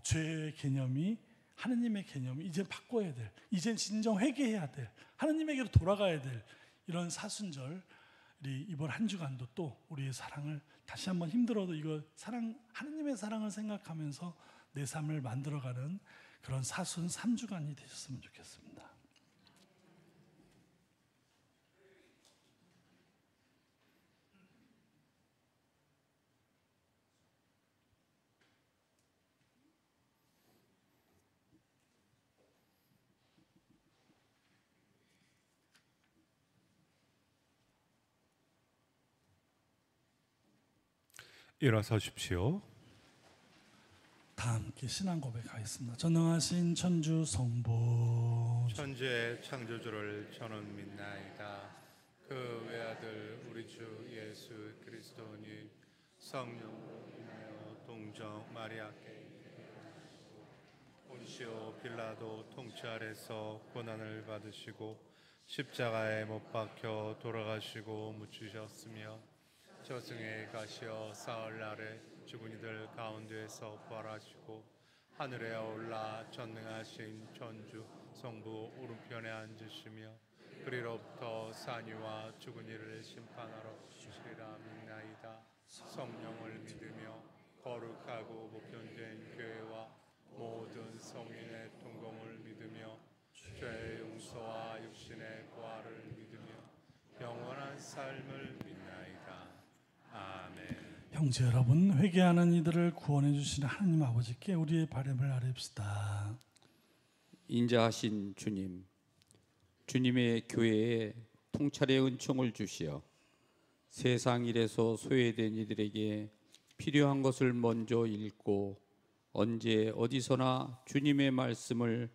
Speaker 2: 죄의 개념이, 하느님의 개념이 이제 바꿔야 될, 이제 진정 회개해야 될, 하느님에게로 돌아가야 될 이런 사순절이 이번 한 주간도 또 우리의 사랑을 다시 한번 힘들어도 이거 하느님의 사랑을 생각하면서 내 삶을 만들어가는 그런 사순 3주간이 되셨으면 좋겠습니다.
Speaker 1: 일어서십시오.
Speaker 2: 다 함께 신앙 고백하겠습니다. 전능하신 천주 성부
Speaker 1: 천지의 창조주를 저는 믿나이다. 그 외아들 우리 주 예수 그리스도니 성령으로 인하여 동정 마리아께 본시오 빌라도 통치 아래서 고난을 받으시고 십자가에 못 박혀 돌아가시고 묻히셨으며 저승에 가시어 사흘날에 죽은 이들 가운데에서 부활하시고 하늘에 올라 전능하신 천주 성부 오른편에 앉으시며 그리로부터 산이와 죽은 이를 심판하러 오시리라 믿나이다. 성령을 믿으며 거룩하고 보편된 교회와 모든 성인의 통공을 믿으며 죄의 용서와 육신의 부활을 믿으며 영원한 삶을 믿나이다. 아멘.
Speaker 2: 형제 여러분, 회개하는 이들을 구원해 주시는 하나님 아버지께 우리의 바람을 아뢰읍시다.
Speaker 3: 인자하신 주님, 주님의 교회에 통찰의 은총을 주시어 세상 일에서 소외된 이들에게 필요한 것을 먼저 읽고 언제 어디서나 주님의 말씀을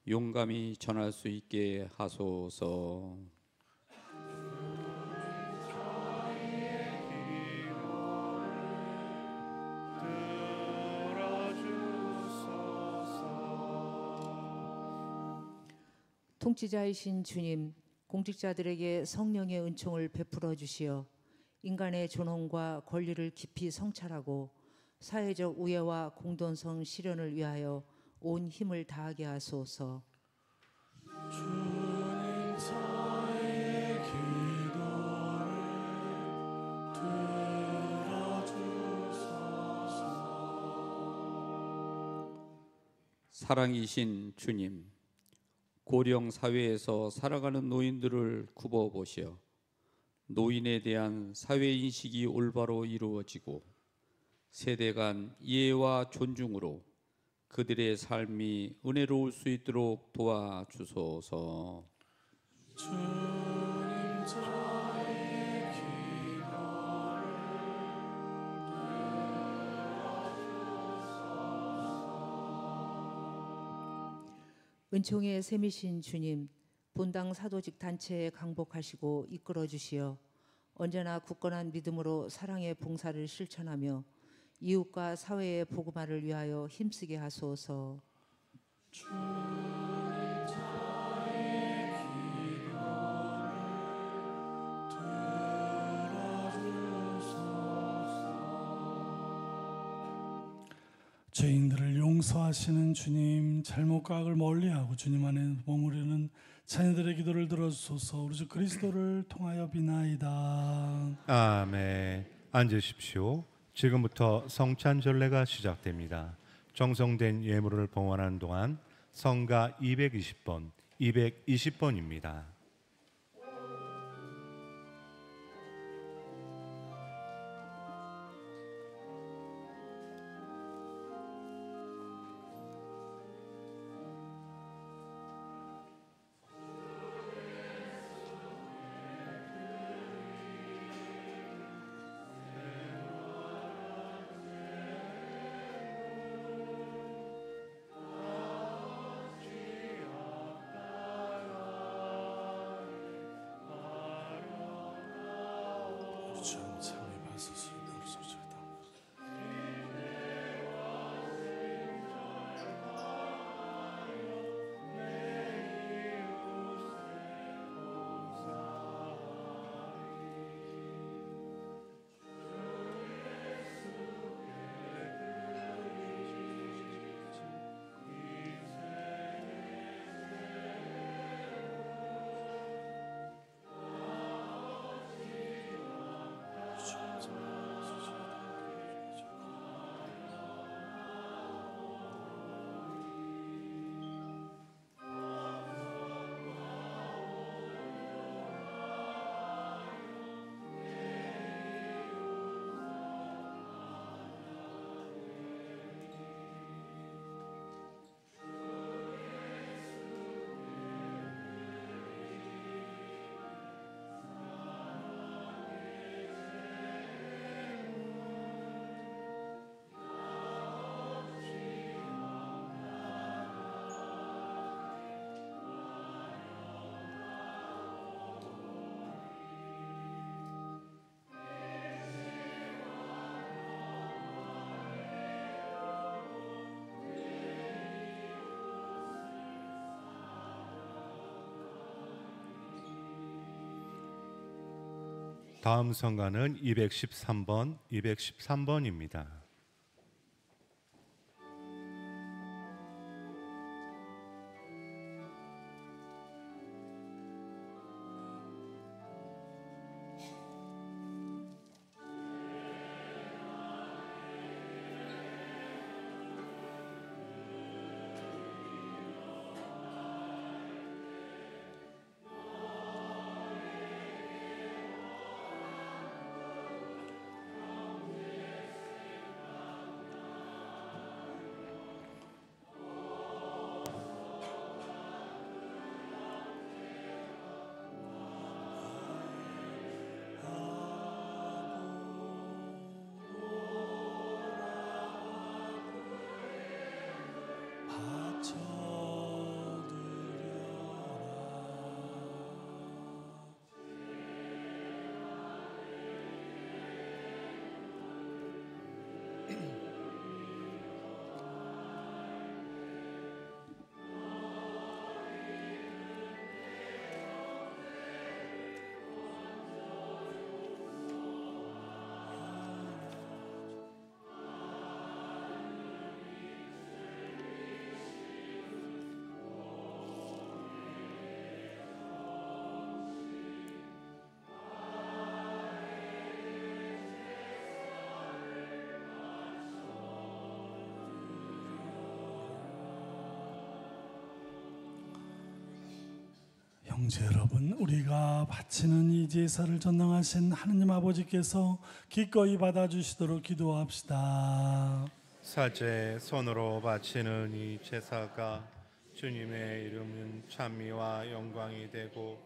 Speaker 3: 용감히 전할 수 있게 하소서.
Speaker 1: 들어주소서.
Speaker 4: 통치자이신 주님, 공직자들에게 성령의 은총을 베풀어 주시어 인간의 존엄과 권리를 깊이 성찰하고 사회적 우애와 공동성 실현을 위하여 온 힘을 다하게 하소서.
Speaker 2: 주님 저의 기도를 들어주소서.
Speaker 3: 사랑이신 주님, 고령 사회에서 살아가는 노인들을 굽어 보시어 노인에 대한 사회 인식이 올바로 이루어지고 세대 간 이해와 존중으로 그들의 삶이 은혜로울 수 있도록 도와주소서.
Speaker 2: 주님 저의 기도를
Speaker 4: 은총의 샘이신 주님, 본당 사도직 단체에 강복하시고 이끌어 주시어 언제나 굳건한 믿음으로 사랑의 봉사를 실천하며 이웃과 사회의 복음화를 위하여 힘쓰게 하소서.
Speaker 2: 주님 저의 기도를 들어주소서. 죄인들을 용서하시는 주님, 잘못과 악을 멀리하고 주님 안에 머무르는 자녀들의 기도를 들어주소서. 우리 주 그리스도를 통하여 비나이다.
Speaker 1: 아멘. 앉으십시오. 지금부터 성찬 전례가 시작됩니다. 정성된 예물을 봉헌하는 동안 성가 220번, 220번입니다. 다음 성가는 213번, 213번입니다.
Speaker 2: 형제 여러분, 우리가 바치는 이 제사를 전능하신 하느님 아버지께서 기꺼이 받아주시도록 기도합시다.
Speaker 1: 사제 손으로 바치는 이 제사가 주님의 이름은 찬미와 영광이 되고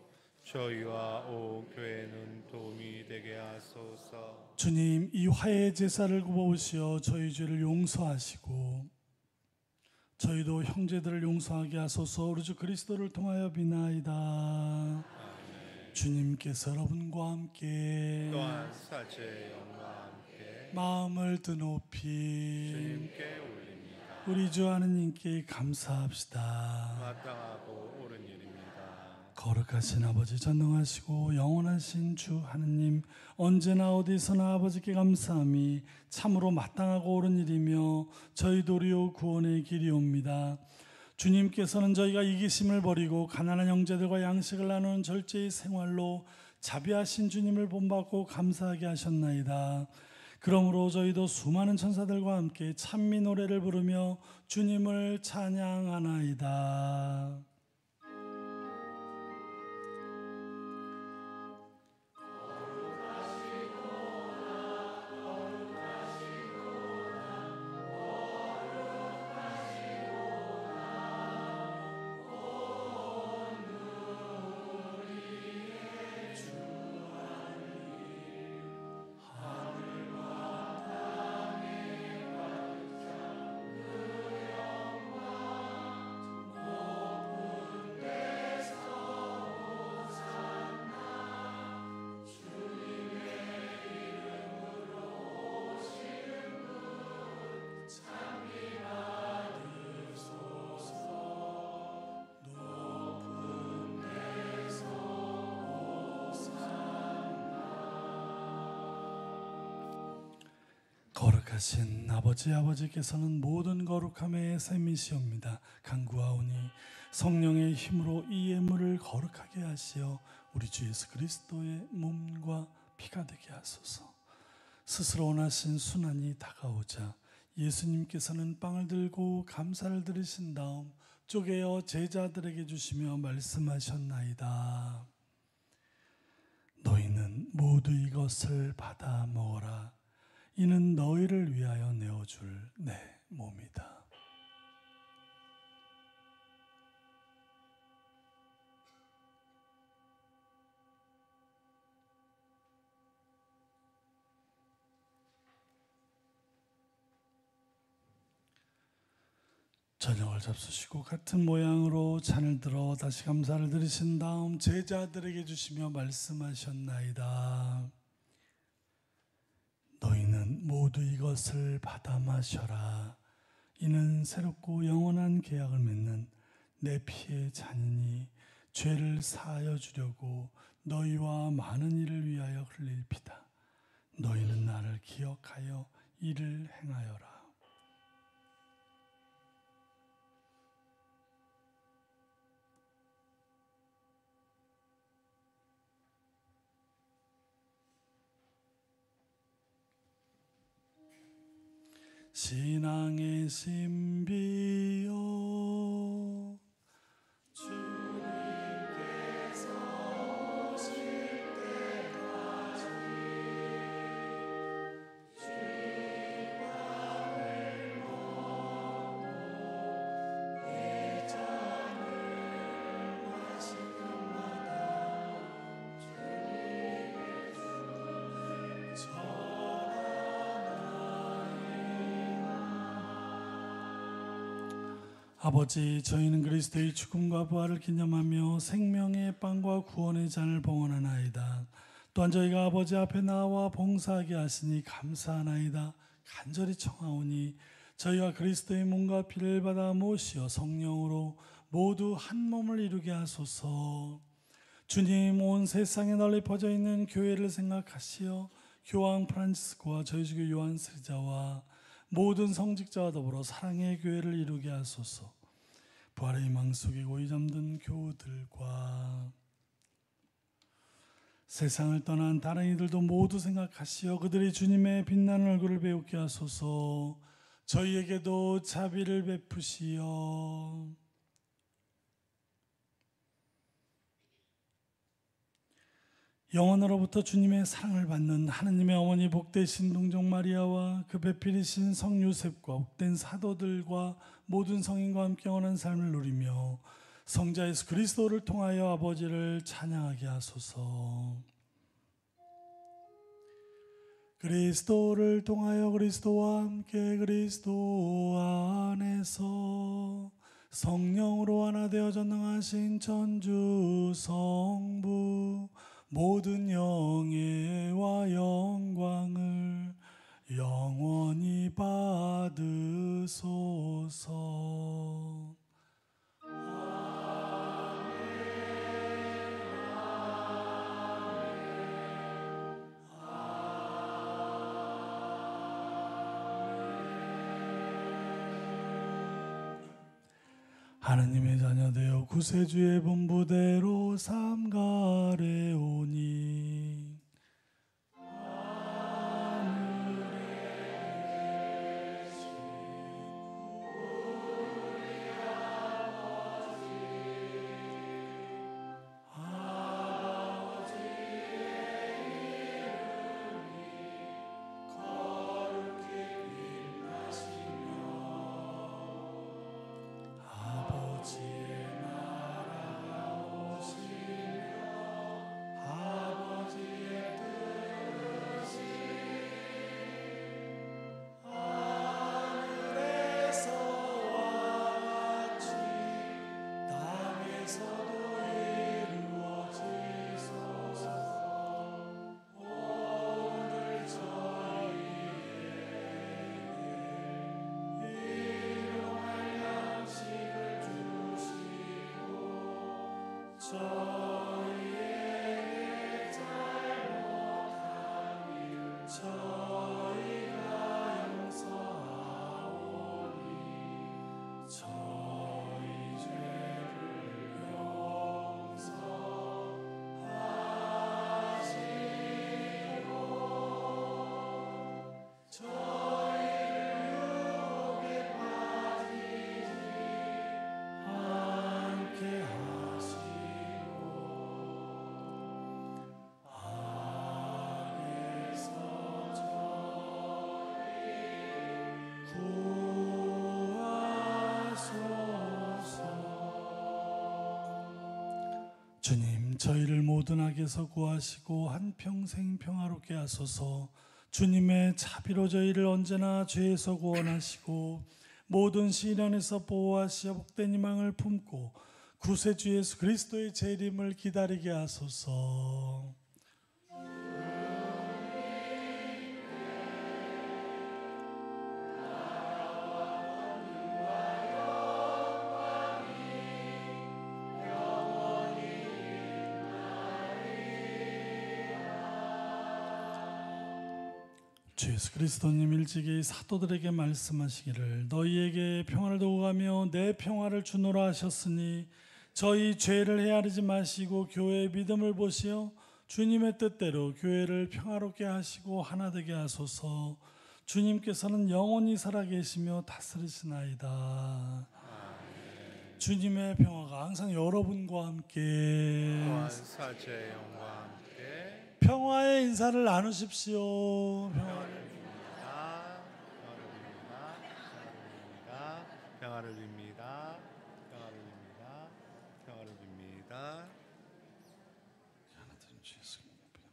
Speaker 1: 저희와 오 교회는 도움이 되게 하소서.
Speaker 2: 주님, 이 화해 제사를 굽어오시어 저희 죄를 용서하시고 저희도 형제들을 용서하게 하소서. 우리 주 그리스도를 통하여 비나이다. 주님께서 여러분과 함께
Speaker 1: 또한 사제의 영과 함께
Speaker 2: 마음을 드높이
Speaker 1: 주님께 올립니다.
Speaker 2: 우리 주 하느님께 감사합시다.
Speaker 1: 마땅하고 옳은 일입니다.
Speaker 2: 거룩하신 아버지, 전능하시고 영원하신 주 하느님, 언제나 어디서나 아버지께 감사함이 참으로 마땅하고 옳은 일이며 저희 도리오 구원의 길이옵니다. 주님께서는 저희가 이기심을 버리고 가난한 형제들과 양식을 나누는 절제의 생활로 자비하신 주님을 본받고 감사하게 하셨나이다. 그러므로 저희도 수많은 천사들과 함께 찬미 노래를 부르며 주님을 찬양하나이다. 거룩하신 아버지께서는 모든 거룩함의 샘이시옵니다. 간구하오니 성령의 힘으로 이 예물을 거룩하게 하시어 우리 주 예수 그리스도의 몸과 피가 되게 하소서. 스스로 원하신 순환이 다가오자 예수님께서는 빵을 들고 감사를 드리신 다음 쪼개어 제자들에게 주시며 말씀하셨나이다. 너희는 모두 이것을 받아 먹어라. 이는 너희를 위하여 내어줄 내 몸이다. 저녁을 잡수시고 같은 모양으로 잔을 들어 다시 감사를 드리신 다음 제자들에게 주시며 말씀하셨나이다. 너희는 모두 이것을 받아 마셔라. 이는 새롭고 영원한 계약을 맺는 내 피의 잔이니 죄를 사하여 주려고 너희와 많은 이를 위하여 흘릴 피다. 너희는 나를 기억하여 이를 행하여라. 신앙의 신비요 주님께서 오실 때까지 주님과 멜로고 이 잔을 마실 때마다 주님의 주 아버지, 저희는 그리스도의 죽음과 부활을 기념하며 생명의 빵과 구원의 잔을 봉헌하나이다. 또한 저희가 아버지 앞에 나와 봉사하게 하시니 감사하나이다. 간절히 청하오니 저희가 그리스도의 몸과 피를 받아 모시어 성령으로 모두 한 몸을 이루게 하소서. 주님, 온 세상에 널리 퍼져 있는 교회를 생각하시어 교황 프란치스코와 저희 주교 요한 스리자와 모든 성직자와 더불어 사랑의 교회를 이루게 하소서. 부활의 희망 속에 고이 잠든 교우들과 세상을 떠난 다른 이들도 모두 생각하시어 그들이 주님의 빛나는 얼굴을 배우게 하소서. 저희에게도 자비를 베푸시어 영원으로부터 주님의 사랑을 받는 하느님의 어머니 복되신 동정 마리아와 그 배필이신 성 요셉과 복된 사도들과 모든 성인과 함께 영원한 삶을 누리며 성자 예수 그리스도를 통하여 아버지를 찬양하게 하소서. 그리스도를 통하여 그리스도와 함께 그리스도 안에서 성령으로 하나 되어 전능하신 천주 성부 모든 영예와 영광을 영원히 받으소서. 하느님의 자녀되어 구세주의 분부대로 삼가래오니 주님, 저희를 모든 악에서 구하시고 한평생 평화롭게 하소서. 주님의 자비로 저희를 언제나 죄에서 구원하시고 모든 시련에서 보호하시어 복된 희망을 품고 구세주 예수 그리스도의 재림을 기다리게 하소서. 주 예수 그리스도님 일찍이 사도들에게 말씀하시기를 너희에게 평화를 두고 가며 내 평화를 주노라 하셨으니 저희 죄를 헤아리지 마시고 교회의 믿음을 보시어 주님의 뜻대로 교회를 평화롭게 하시고 하나 되게 하소서. 주님께서는 영원히 살아계시며 다스리시나이다. 주님의 평화가 항상 여러분과 함께
Speaker 1: 또한 사제의 영과 함께
Speaker 2: 평화의 인사를 나누십시오.
Speaker 1: 평화를 빕니다. 평화를 빕니다. 평화를 빕니다. 평화를 빕니다.
Speaker 2: 하나님 주의 영생명이 되게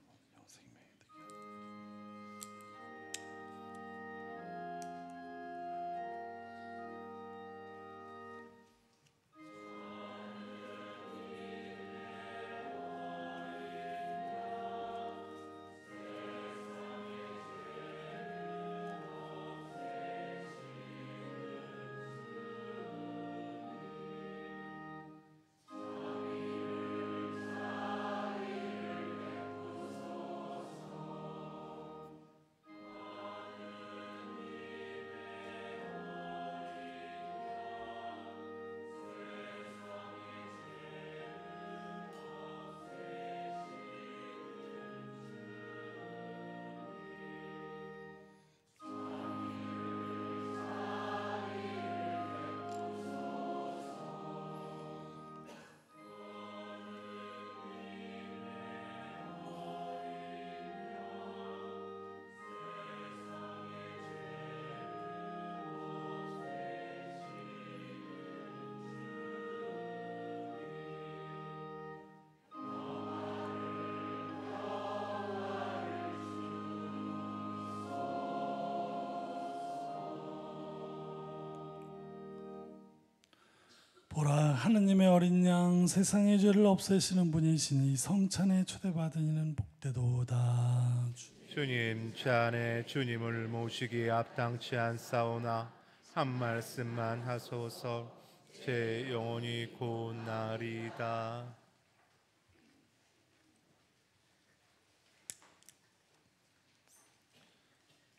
Speaker 2: 하느님의 어린 양 세상의 죄를 없애시는 분이시니 성찬에 초대받은 이는 복되도다.
Speaker 1: 주님, 제 안에 주님을 모시기에 합당치 않사오나 한 말씀만 하소서. 제 영혼이 곧 나리이다.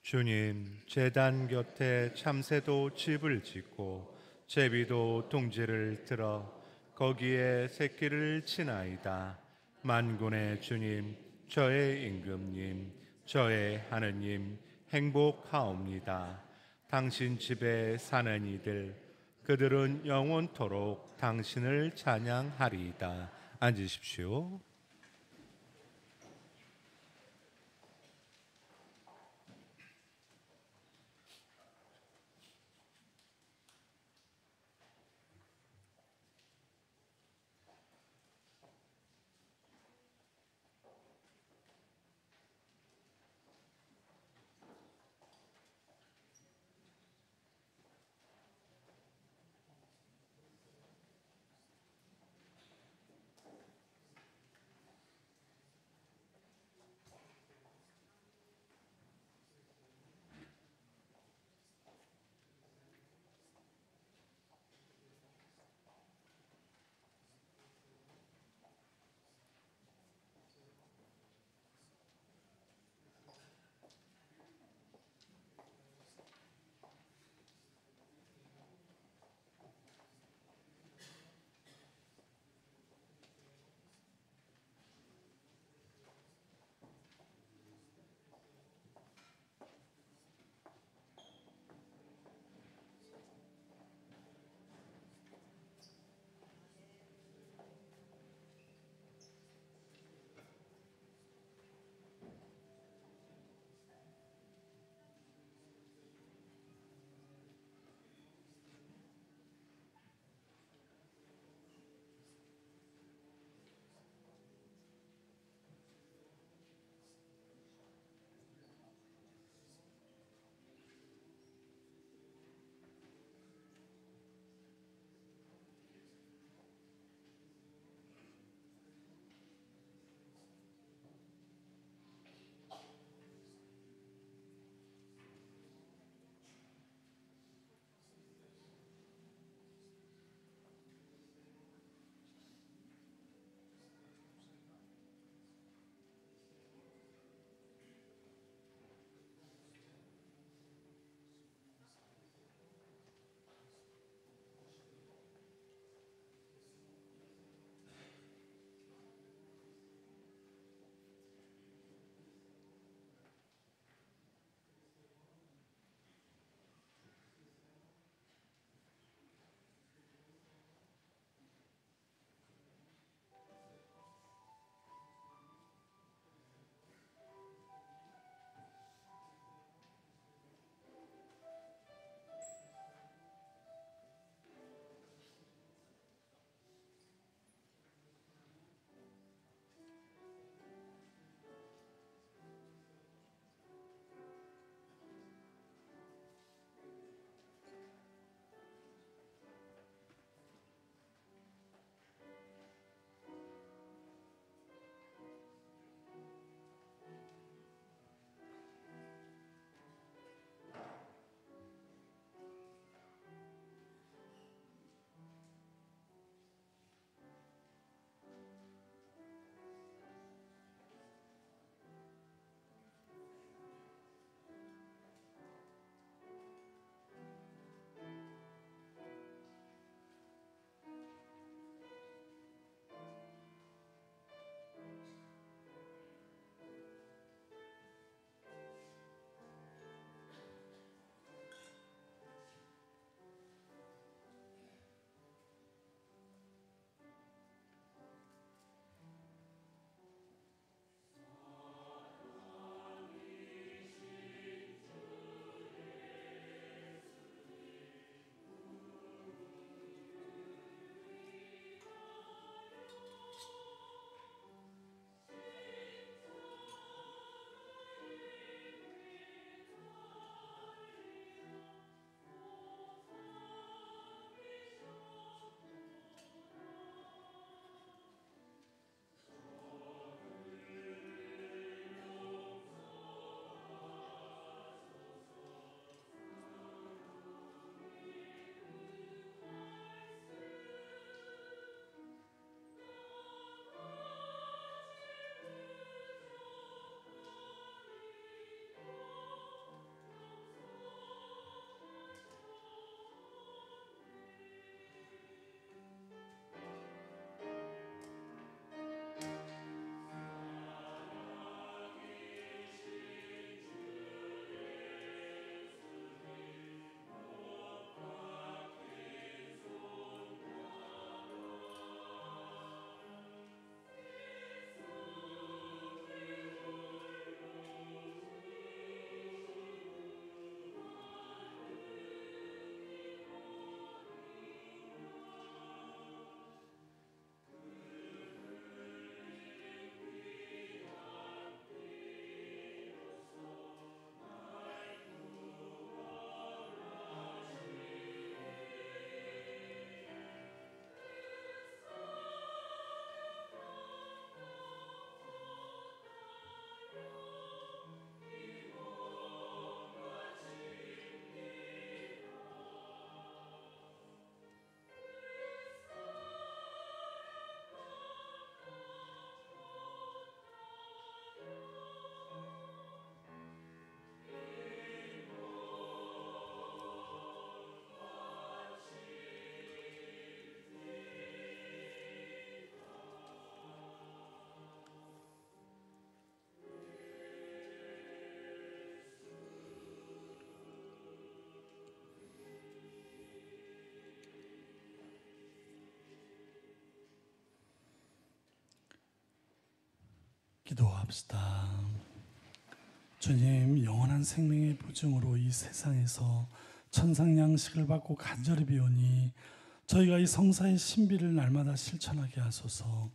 Speaker 1: 주님, 제단 곁에 참새도 집을 짓고 제비도 둥지를 틀어 거기에 새끼를 치나이다. 만군의 주님, 저의 임금님, 저의 하느님, 행복하옵니다. 당신 집에 사는 이들, 그들은 영원토록 당신을 찬양하리이다. 앉으십시오.
Speaker 2: 기도합시다. 주님, 영원한 생명의 보증으로 이 세상에서 천상 양식을 받고 간절히 비오니 저희가 이 성사의 신비를 날마다 실천하게 하소서.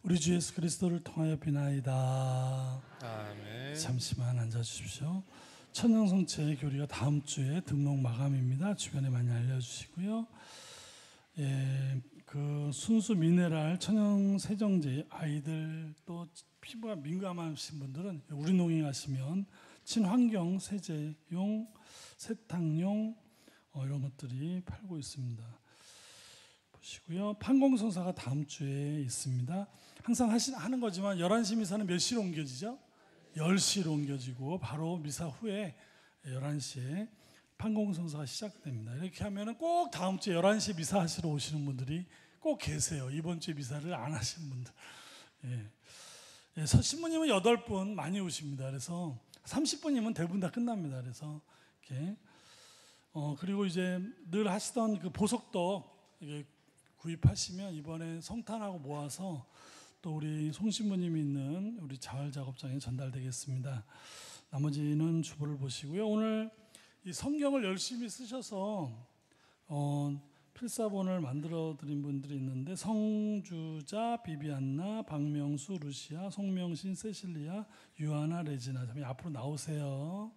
Speaker 2: 우리 주 예수 그리스도를 통하여 비나이다.
Speaker 1: 아멘.
Speaker 2: 잠시만 앉아주십시오. 천연성체 교리가 다음 주에 등록 마감입니다. 주변에 많이 알려주시고요. 예, 그 순수 미네랄 천연 세정제, 아이들 또 피부가 민감하신 분들은 우리 농에 가시면 친환경 세제용, 세탁용 이런 것들이 팔고 있습니다. 보시고요. 판공성사가 다음 주에 있습니다. 항상 하는 거지만 11시 미사는 몇 시로 옮겨지죠? 10시로 옮겨지고 바로 미사 후에 11시에 판공성사가 시작됩니다. 이렇게 하면 꼭 다음 주에 11시에 미사 하시러 오시는 분들이 꼭 계세요. 이번 주에 미사를 안 하신 분들. 예, 신부님은 8분 많이 오십니다. 그래서 30분이면 대부분 다 끝납니다. 그래서 이렇게 그리고 이제 늘 하시던 그 보석떡 이게 구입하시면 이번에 성탄하고 모아서 또 우리 송신부님이 있는 우리 자활작업장에 전달되겠습니다. 나머지는 주보를 보시고요. 오늘 이 성경을 열심히 쓰셔서 필사본을 만들어 드린 분들이 있는데 성주자, 비비안나, 박명수, 루시아, 송명신, 세실리아, 유아나, 레지나. 앞으로 나오세요.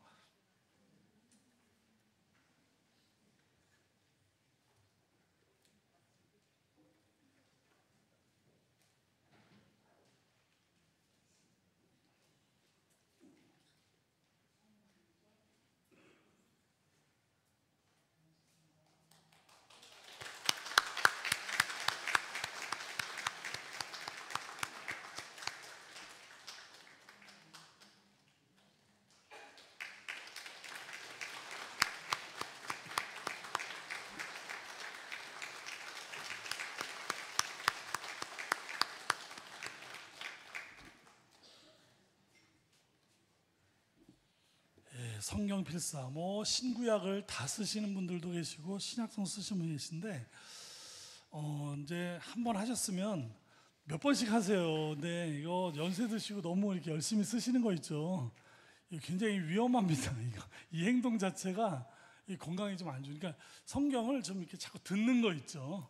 Speaker 2: 성경 필사, 신구약을 다 쓰시는 분들도 계시고 신약성 쓰시는 분이 계신데 이제 한번 하셨으면 몇 번씩 하세요. 네, 이거 연세 드시고 너무 이렇게 열심히 쓰시는 거 있죠. 이거 굉장히 위험합니다. 이 행동 자체가 이 건강에 좀 안 좋으니까 성경을 좀 이렇게 자꾸 듣는 거 있죠.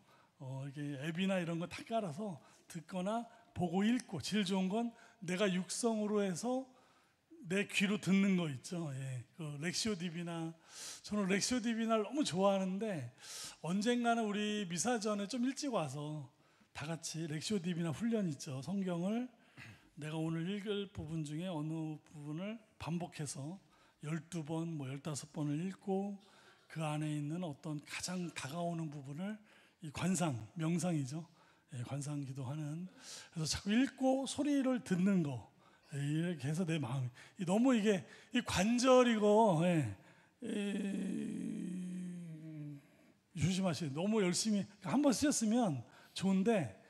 Speaker 2: 이렇게 앱이나 이런 거 다 깔아서 듣거나 보고 읽고, 제일 좋은 건 내가 육성으로 해서 내 귀로 듣는 거 있죠. 예, 그 렉시오 디비나, 저는 렉시오 디비나를 너무 좋아하는데 언젠가는 우리 미사 전에 좀 일찍 와서 다 같이 렉시오 디비나 훈련 있죠. 성경을 내가 오늘 읽을 부분 중에 어느 부분을 반복해서 12번, 15번을 읽고 그 안에 있는 어떤 가장 다가오는 부분을 이 관상, 명상이죠. 예, 관상 기도하는. 그래서 자꾸 읽고 소리를 듣는 거. 이렇게 해서 내 마음이 너무 이게 이 관절이고 조심하세요. 너무 열심히 한번 쓰셨으면 좋은데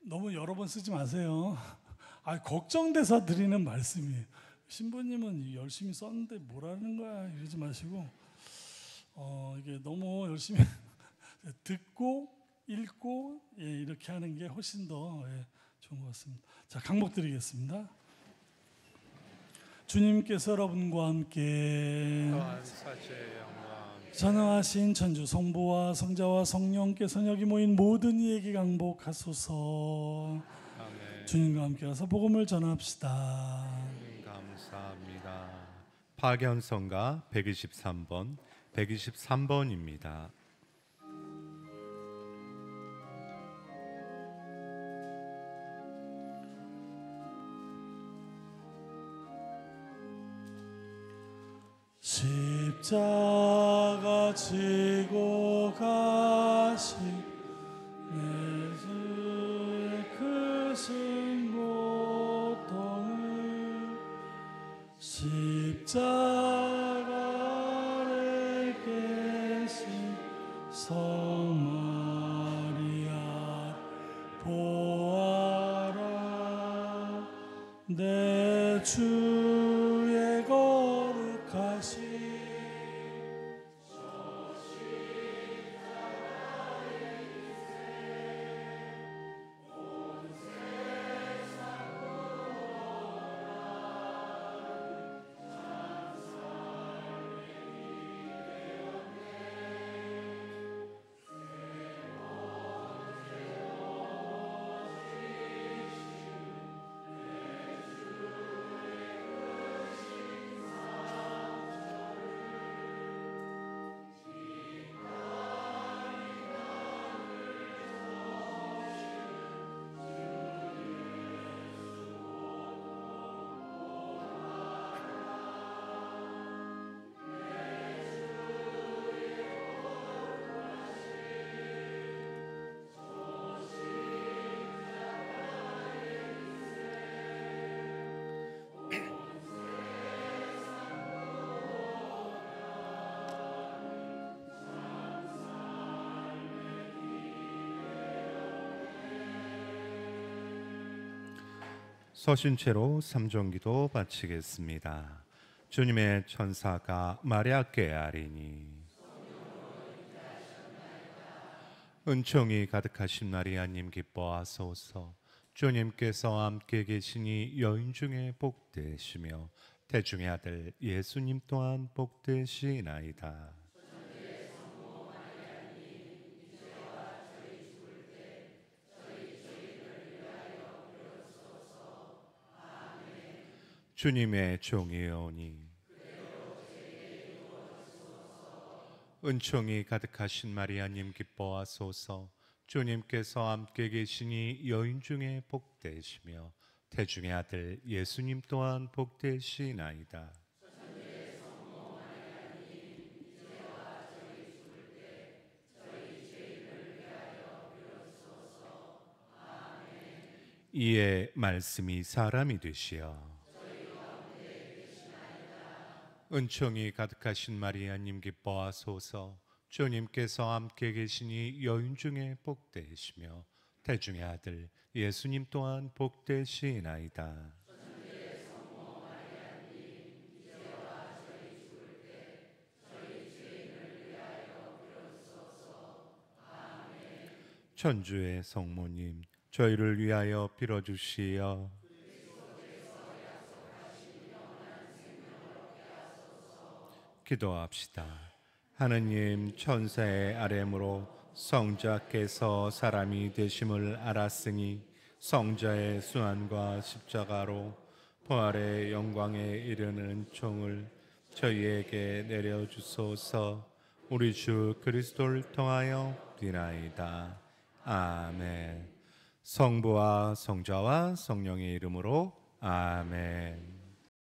Speaker 2: 너무 여러 번 쓰지 마세요. 걱정돼서 드리는 말씀이에요. 신부님은 열심히 썼는데 뭐라는 거야 이러지 마시고 이게 너무 열심히 듣고 읽고 이렇게 하는 게 훨씬 더 좋은 것 같습니다. 자, 강복 드리겠습니다. 주님께서 여러분과 함께
Speaker 1: 또한 사죄의 영광
Speaker 2: 전능하신 천주 성부와 성자와 성령께서 여기 모인 모든 이에게 강복하소서.
Speaker 1: 아멘.
Speaker 2: 주님과 함께라서 복음을 전합시다.
Speaker 1: 감사합니다. 파견성가 123번, 123번입니다.
Speaker 2: 십자가 지고 가신 예수의 크신 고통을 십자가 아래 계신 성마리아 보아라. 내 주의 거룩하신
Speaker 1: 서신 채로 삼종기도 바치겠습니다. 주님의 천사가 마리아께 아리니 은총이 가득하신 마리아님 기뻐하소서. 주님께서 함께 계시니 여인 중에 복되시며 태중의 아들 예수님 또한 복되시나이다. 주님의 종이오니 은총이 가득하신 마리아님 기뻐하소서. 주님께서 함께 계시니 여인 중에 복되시며 태중의 아들 예수님 또한 복되시나이다. 이에 말씀이 사람이 되시어 은총이 가득하신 마리아님 기뻐하소서. 주님께서 함께 계시니 여인 중에 복되시며 태중의 아들 예수님 또한 복되시나이다. 천주의 성모님, 저희를 위하여 빌어주시어. 기도합시다. 하느님, 천사의 아뢰므로 성자께서 사람이 되심을 알았으니 성자의 수완과 십자가로 부활의 영광에 이르는 총을 저희에게 내려주소서. 우리 주 그리스도를 통하여 비나이다. 아멘. 성부와 성자와 성령의 이름으로 아멘.